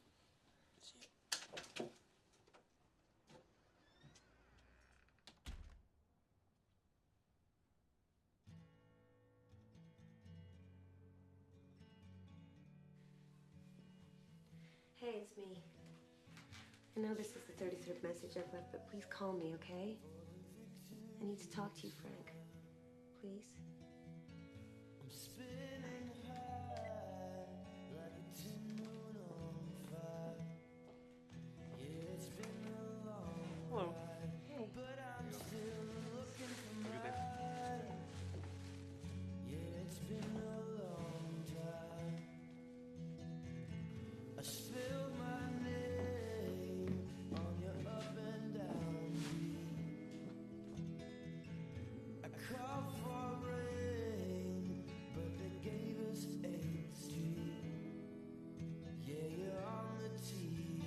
Hey, it's me. I know this is the 33rd message I've left, but please call me, okay? I need to talk to you, Frank. Please? Hello. Hey. I spilled my name on your up and down beat. I called for rain, but they gave us 8th Street. Yeah, you're on the TV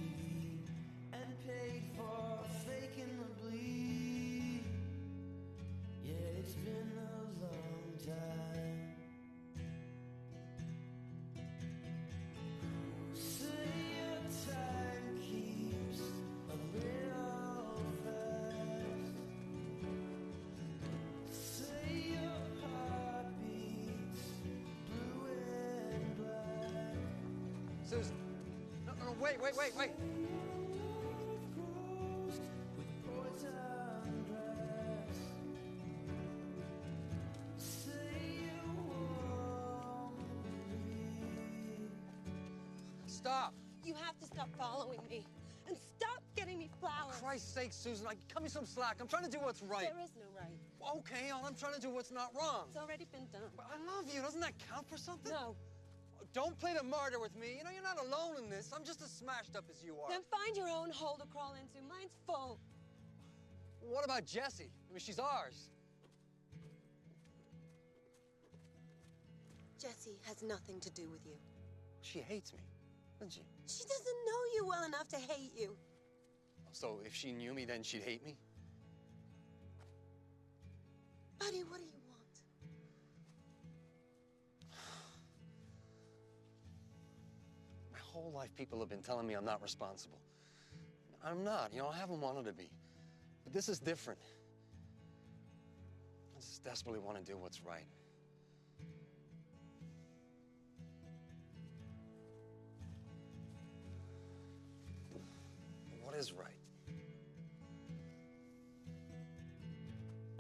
and paid for faking the bleed. Yeah, it's been a long time. Susan. No, wait. Stop. You have to stop following me. And stop getting me flowers. For Christ's sake, Susan, cut me some slack. I'm trying to do what's right. There is no right. Okay, I'm trying to do what's not wrong. It's already been done. But I love you. Doesn't that count for something? No. Don't play the martyr with me. You know, you're not alone in this. I'm just as smashed up as you are. Then find your own hole to crawl into. Mine's full. What about Jessie? I mean, she's ours. Jessie has nothing to do with you. She hates me, doesn't she? She doesn't know you well enough to hate you. Oh, So if she knew me, then she'd hate me? Buddy, what do you want? My whole life, people have been telling me I'm not responsible. I'm not, you know, I haven't wanted to be. But this is different. I just desperately want to do what's right. What is right?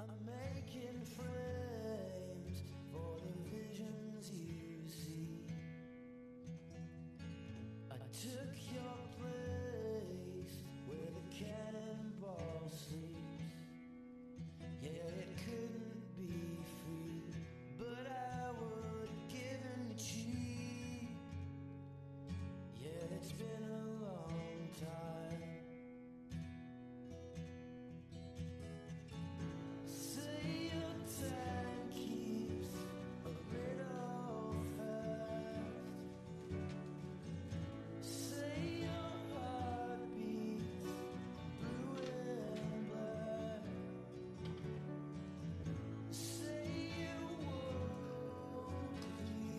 I'm making frames for the visions you see. I took your place where the cannonball sleeps. Yeah, it couldn't be free, but I would have given it cheap. Yeah, it's been a long time. Say your time keeps a little fast. Say your heart beats blue and black. Say you won't leave.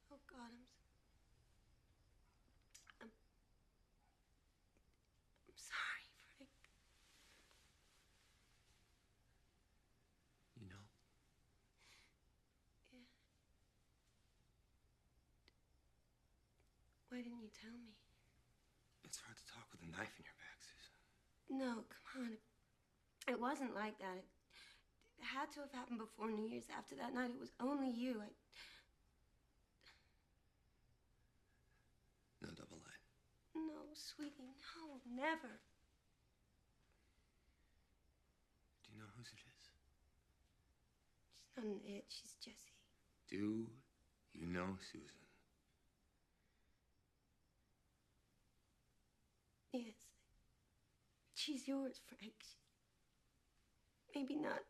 Oh, God, I'm sorry, Frank. You know? Yeah. Why didn't you tell me? It's hard to talk with a knife in your back, Susan. No, come on. It wasn't like that. It had to have happened before New Year's. After that night, it was only you. No double line. No, sweetie, no, never. Do you know whose it is? She's not an it, she's Jessie. Do you know Susan? Yes. She's yours, Frank. Maybe not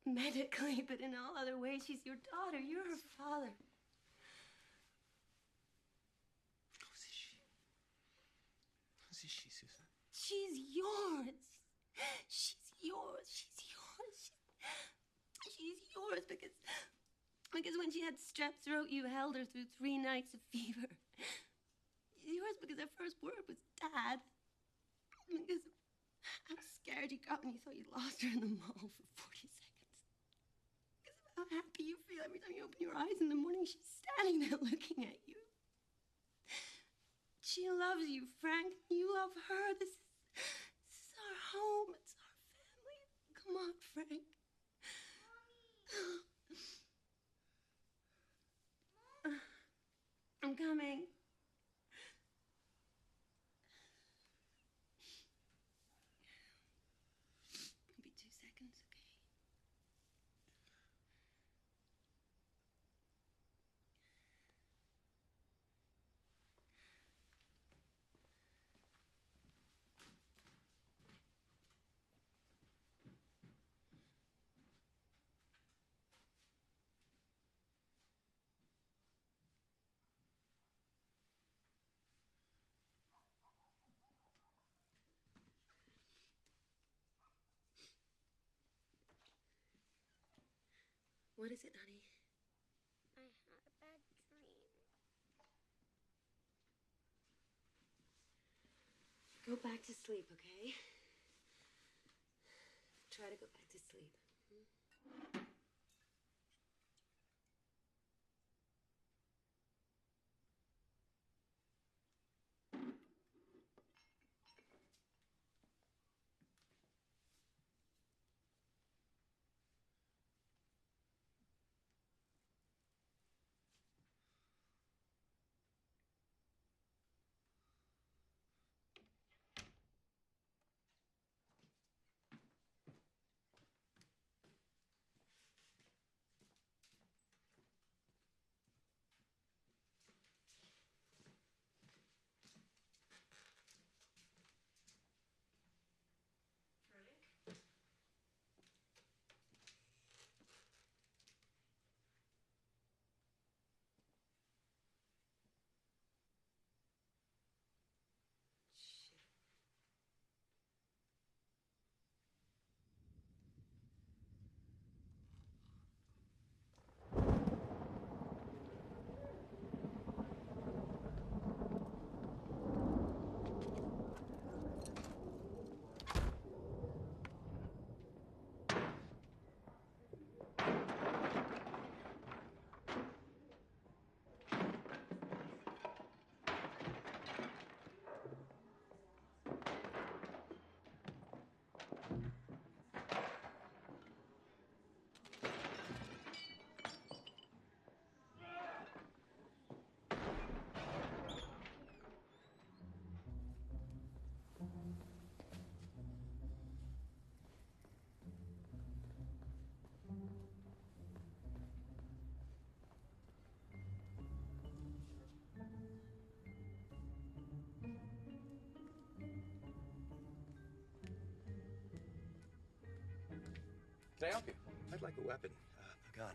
medically, but in all other ways, she's your daughter. You're her father. Who's she? Who's she, Susan? She's yours. She's yours. She's yours. She's yours because when she had strep throat, you held her through 3 nights of fever. She's yours because her first word was Dad. Because how scared you got when you thought you lost her in the mall for 40 seconds. Because of how happy you feel every time you open your eyes in the morning, she's standing there looking at you. She loves you, Frank. You love her. This is our home. It's our family. Come on, Frank. I'm coming. It'll be 2 seconds, okay? What is it, honey? I had a bad dream. Go back to sleep, okay? Try to go back to sleep. Can I help you? I'd like a weapon, a gun,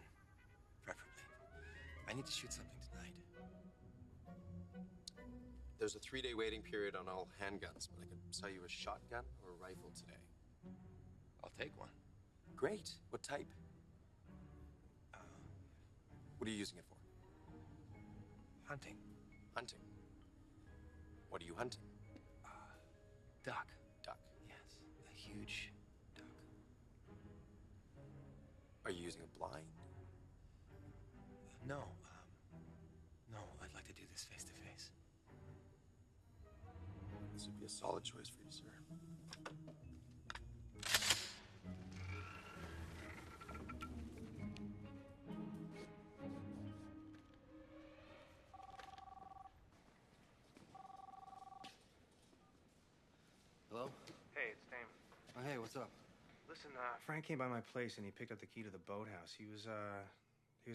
preferably. I need to shoot something tonight. There's a 3-day waiting period on all handguns, but I could sell you a shotgun or a rifle today. I'll take one. Great. What type? What are you using it for? Hunting. Hunting? What are you hunting? Duck. Duck. Yes. A huge duck. Are you using a blind? No. No, I'd like to do this face to face. This would be a solid choice for you, sir. Hello? Hey, it's Damon. Oh, hey, what's up? Listen, Frank came by my place and he picked up the key to the boathouse. He was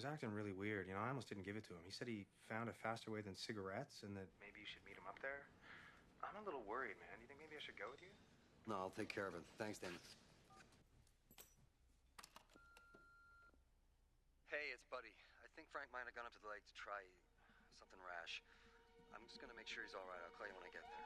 acting really weird. You know, I almost didn't give it to him. He said he found a faster way than cigarettes and that maybe you should meet him up there. I'm a little worried, man. Do you think maybe I should go with you? No, I'll take care of it. Thanks, Damon. Hey, it's Buddy. I think Frank might have gone up to the lake to try something rash. I'm just gonna make sure he's all right. I'll call you when I get there.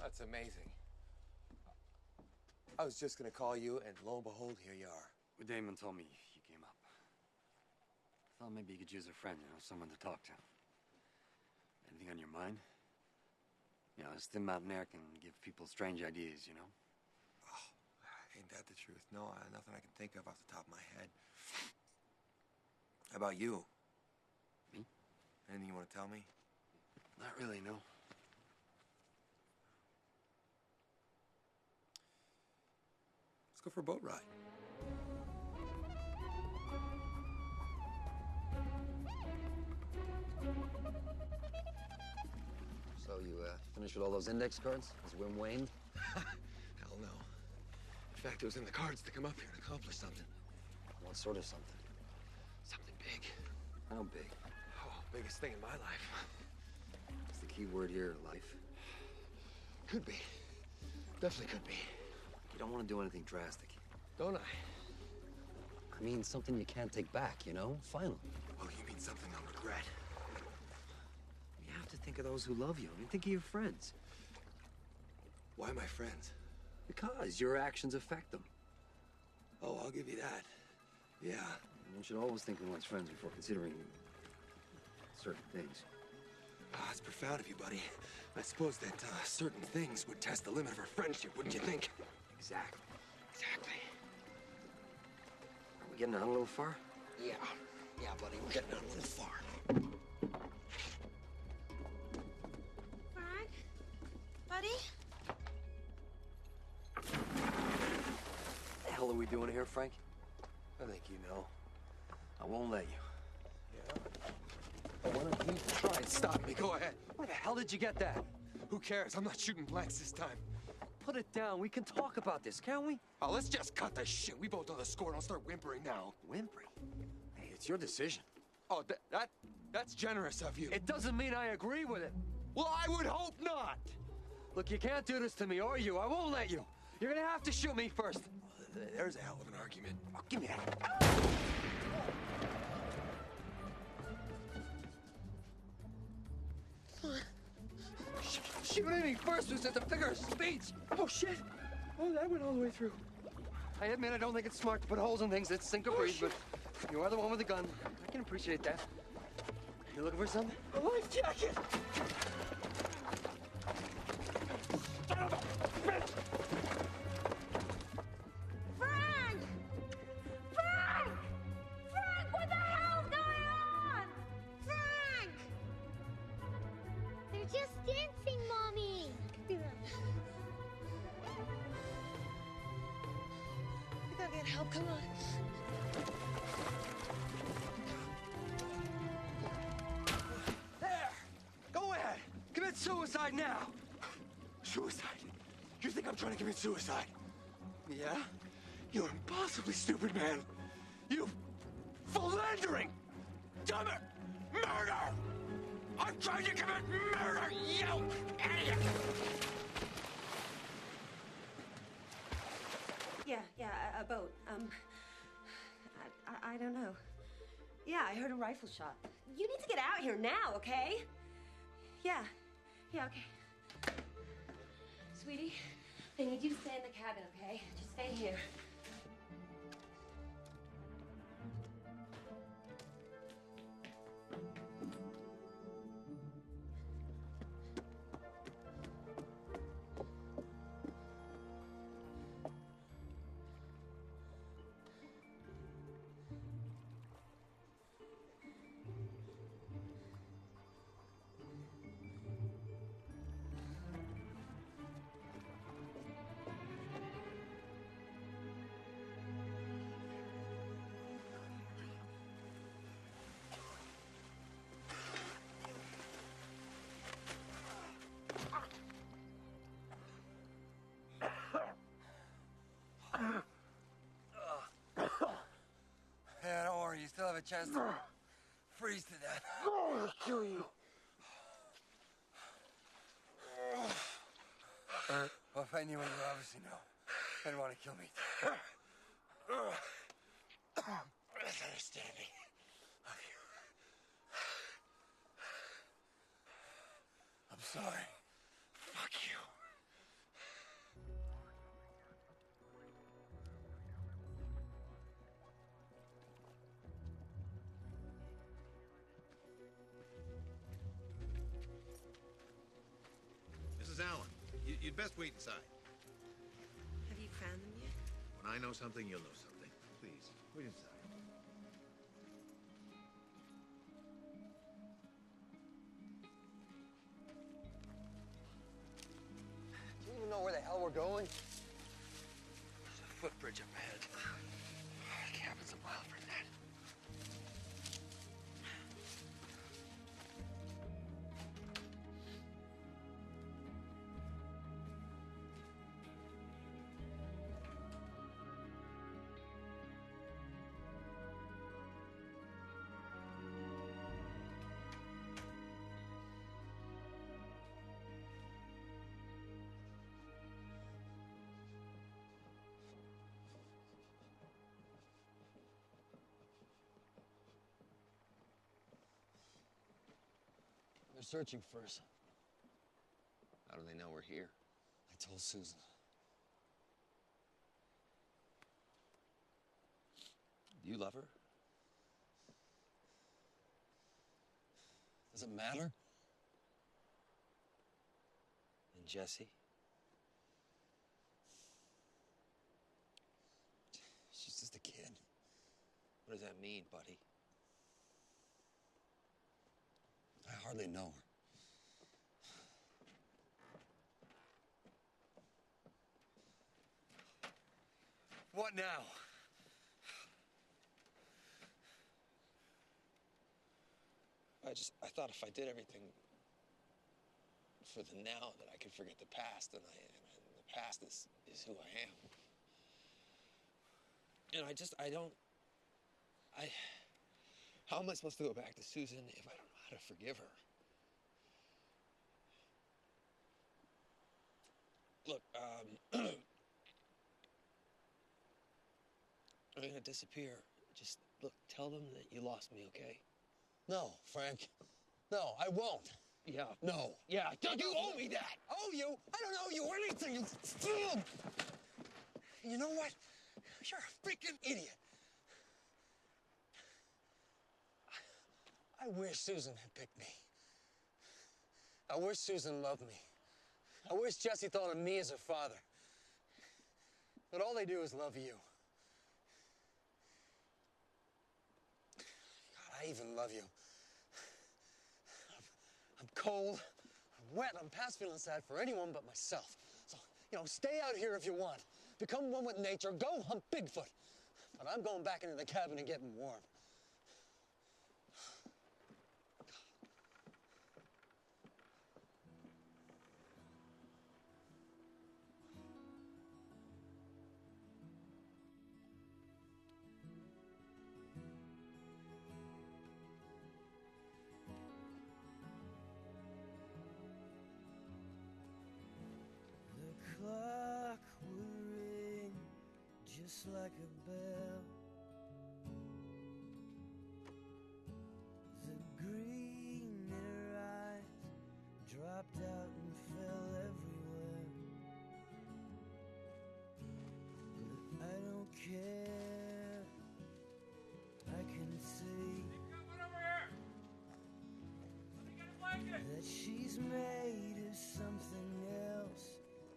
That's amazing. I was just gonna call you, and lo and behold, here you are. Well, Damon told me you came up. I thought maybe you could use a friend, you know, someone to talk to. Anything on your mind? You know, this thin mountain air can give people strange ideas, you know? Oh, ain't that the truth? No, nothing I can think of off the top of my head. How about you? Me? Anything you want to tell me? Not really, no. Let's go for a boat ride. So you finished with all those index cards? Has Wim waned? Hell no. In fact, it was in the cards to come up here and accomplish something. What sort of something? Something big. How big? Oh, biggest thing in my life. What's the key word here, life? Could be. Definitely could be. You don't want to do anything drastic. Don't I? I mean, something you can't take back, you know? Final. Oh, you mean something I'll regret? You have to think of those who love you. I mean, think of your friends. Why my friends? Because your actions affect them. Oh, I'll give you that. Yeah. One should always think of one's friends before considering certain things. That's profound of you, buddy. I suppose that certain things would test the limit of our friendship, wouldn't you think? Exactly. Exactly. Are we getting out a little far? Yeah. Yeah, buddy, we're getting out a little far. Frank? Buddy? What the hell are we doing here, Frank? I think you know. I won't let you. Yeah? Why don't you try and stop me? Go ahead. Where the hell did you get that? Who cares? I'm not shooting blanks this time. Put it down. We can talk about this, can't we? Oh, let's just cut this shit. We both know the score. Don't start whimpering now. Whimpering? Hey, it's your decision. Oh, that's generous of you. It doesn't mean I agree with it. Well, I would hope not. Look, you can't do this to me, or you. I won't let you. You're gonna have to shoot me first. There's a hell of an argument. Oh, give me that. Shooting me first was just a figure of speech. Oh, shit. Oh, that went all the way through. I admit I don't think it's smart to put holes in things that sink or breathe, but you are the one with the gun. I can appreciate that. You looking for something? A life jacket! Frank! Frank! Frank, what the hell's going on? Frank! They're just dancing, Mommy. We gotta get help, come on. There! Go ahead! Commit suicide now! suicide. You think I'm trying to commit suicide? Yeah? You're impossibly stupid, man. You philandering, dumb murder! I'm trying to commit murder, you idiot! Yeah, a boat. I don't know. Yeah, I heard a rifle shot. You need to get out here now, okay? Yeah, okay. Sweetie, I need you to stay in the cabin, okay? Just stay here. Yeah, don't worry. You still have a chance to freeze to death. I'll kill you. Well, if I knew what you obviously know, I'd want to kill me. Misunderstanding of you. I'm sorry. Fuck you. Mrs. Allen, you'd best wait inside. Have you found them yet? When I know something, you'll know something. Please, wait inside. Do you even know where the hell we're going? There's a footbridge up ahead. The cabin's a mile from that. They're searching for us. How do they know we're here? I told Susan. Do you love her? Does it matter? And Jesse? She's just a kid. What does that mean, buddy? I hardly know her. What now? I thought if I did everything for the now that I could forget the past, and the past is who I am. And how am I supposed to go back to Susan if I don't know how to forgive her? Look, I'm gonna disappear. Just, look, tell them that you lost me, okay? No, Frank. No, I won't. Yeah. No. Yeah. You owe me that. Owe you? I don't owe you anything. You steal. You know what? You're a freaking idiot. I wish Susan had picked me. I wish Susan loved me. I wish Jesse thought of me as her father. But all they do is love you. God, I even love you. I'm cold, I'm wet, I'm past feeling sad for anyone but myself. So, stay out here if you want. Become one with nature, go hunt Bigfoot. But I'm going back into the cabin and getting warm. just like a bell. The green in her eyes dropped out and fell everywhere. But I don't care. I can see that she's made of something else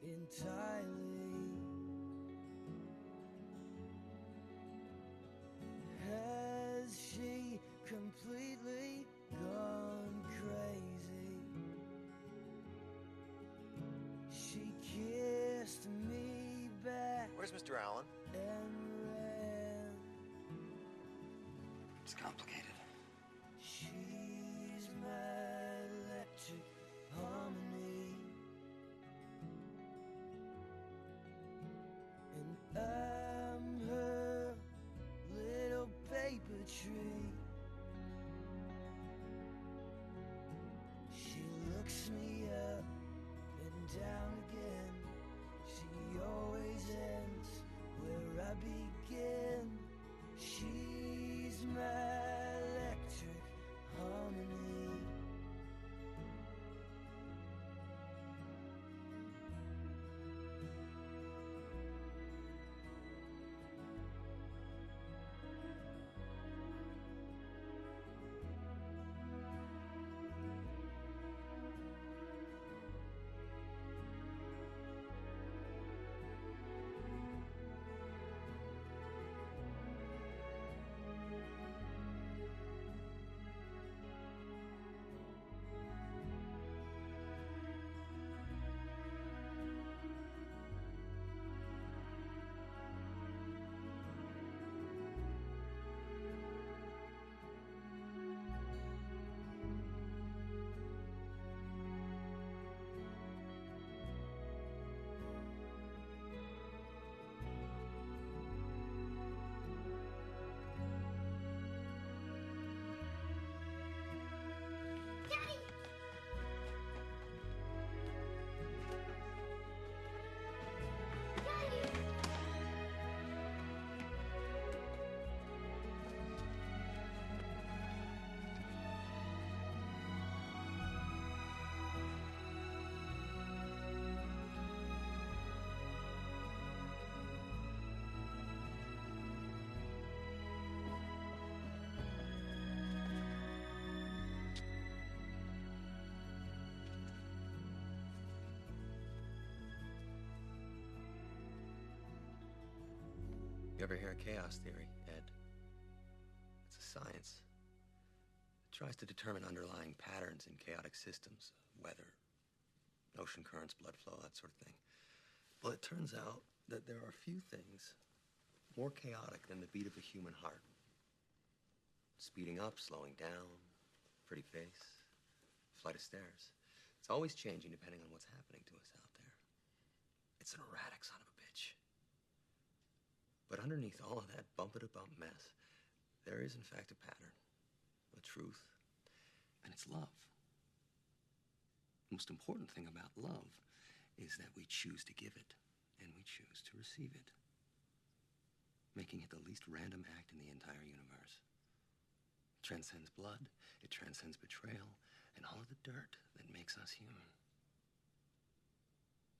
entirely. Has she completely gone crazy? She kissed me back. Where's Mr. Allen? And ran. It's complicated. She's my electric harmony, and I'm her little paper tree. She looks me up and down again. She always ends where I begin. She's my electric harmony. You ever hear of chaos theory, Ed? It's a science. It tries to determine underlying patterns in chaotic systems, weather, ocean currents, blood flow, that sort of thing. Well, it turns out that there are few things more chaotic than the beat of the human heart. Speeding up, slowing down, pretty face, flight of stairs. It's always changing depending on what's happening to us out there. It's an erratic son of a bitch. But underneath all of that bumper-to-bump mess, there is in fact a pattern, a truth, and it's love. The most important thing about love is that we choose to give it, and we choose to receive it, making it the least random act in the entire universe. It transcends blood, it transcends betrayal, and all of the dirt that makes us human.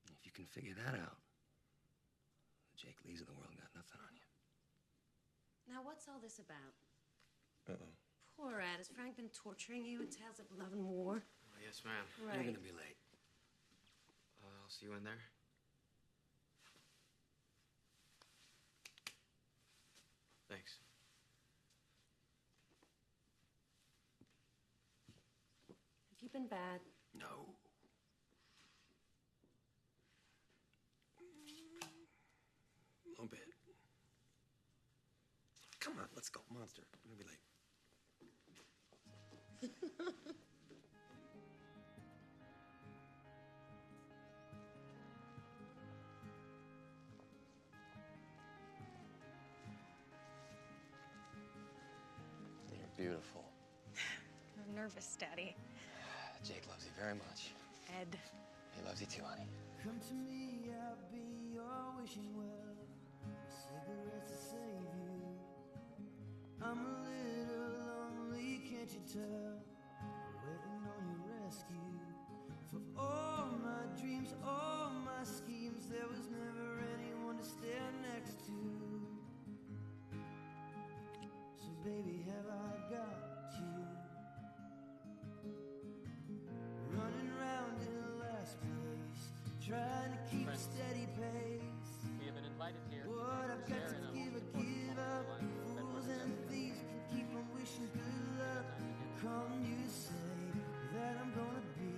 And if you can figure that out, Jake Lees of the world got nothing on you. Now, what's all this about? Uh-oh. Poor Ed. Has Frank been torturing you with tales of love and war? Oh, yes, ma'am. Right. You're gonna be late. I'll see you in there. Thanks. Have you been bad? No. A little bit. Come on, let's go, monster. I'm gonna be late. You're beautiful. I'm nervous, Daddy. Jake loves you very much. Ed. He loves you too, honey. Come to me, I'll be your wishing well. Say cigarettes to save you. I'm a little lonely, can't you tell? Waiting on your rescue. For all my dreams, all my schemes, there was never anyone to stand next to. So baby, have I got you? Running round in the last place, trying to keep a steady pace. We have been invited here. What I've got to give up. Fools and thieves can keep on wishing good luck. Come you say that I'm gonna be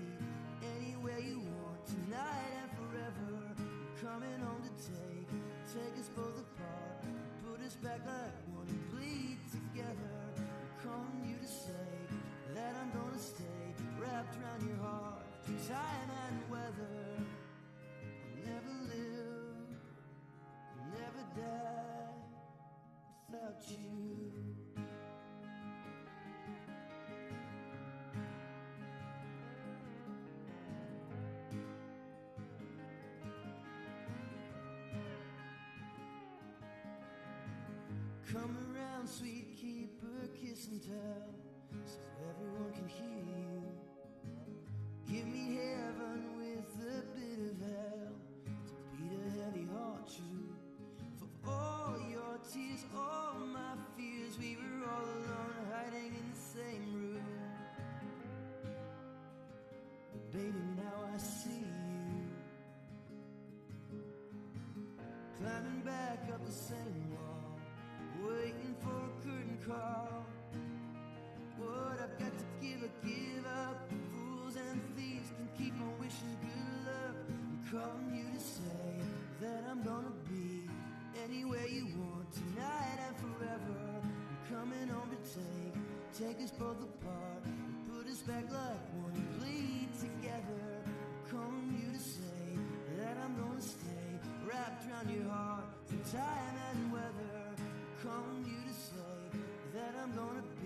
anywhere you want tonight and forever. I'm coming home to take us both apart, put us back like one and bleed together. Come you to say that I'm gonna stay wrapped around your heart through time and weather. I'll never live, never die without you. Come around, sweet keeper, kiss and tell, so everyone can hear you. Give me heaven with a bit of hell to beat a heavy heart true. For all your tears, all my fears, we were all alone, hiding in the same room. But baby, now I see you climbing back up the same wall, waiting for a curtain call. What I've got to give up. Fools and thieves can keep on wishing good luck. I'm calling you to say that I'm gonna be anywhere you want tonight and forever. I'm coming home to take us both apart, put us back like one and bleed together. I'm calling you to say that I'm gonna stay wrapped around your heart through time and weather. I'm calling you to say that I'm gonna be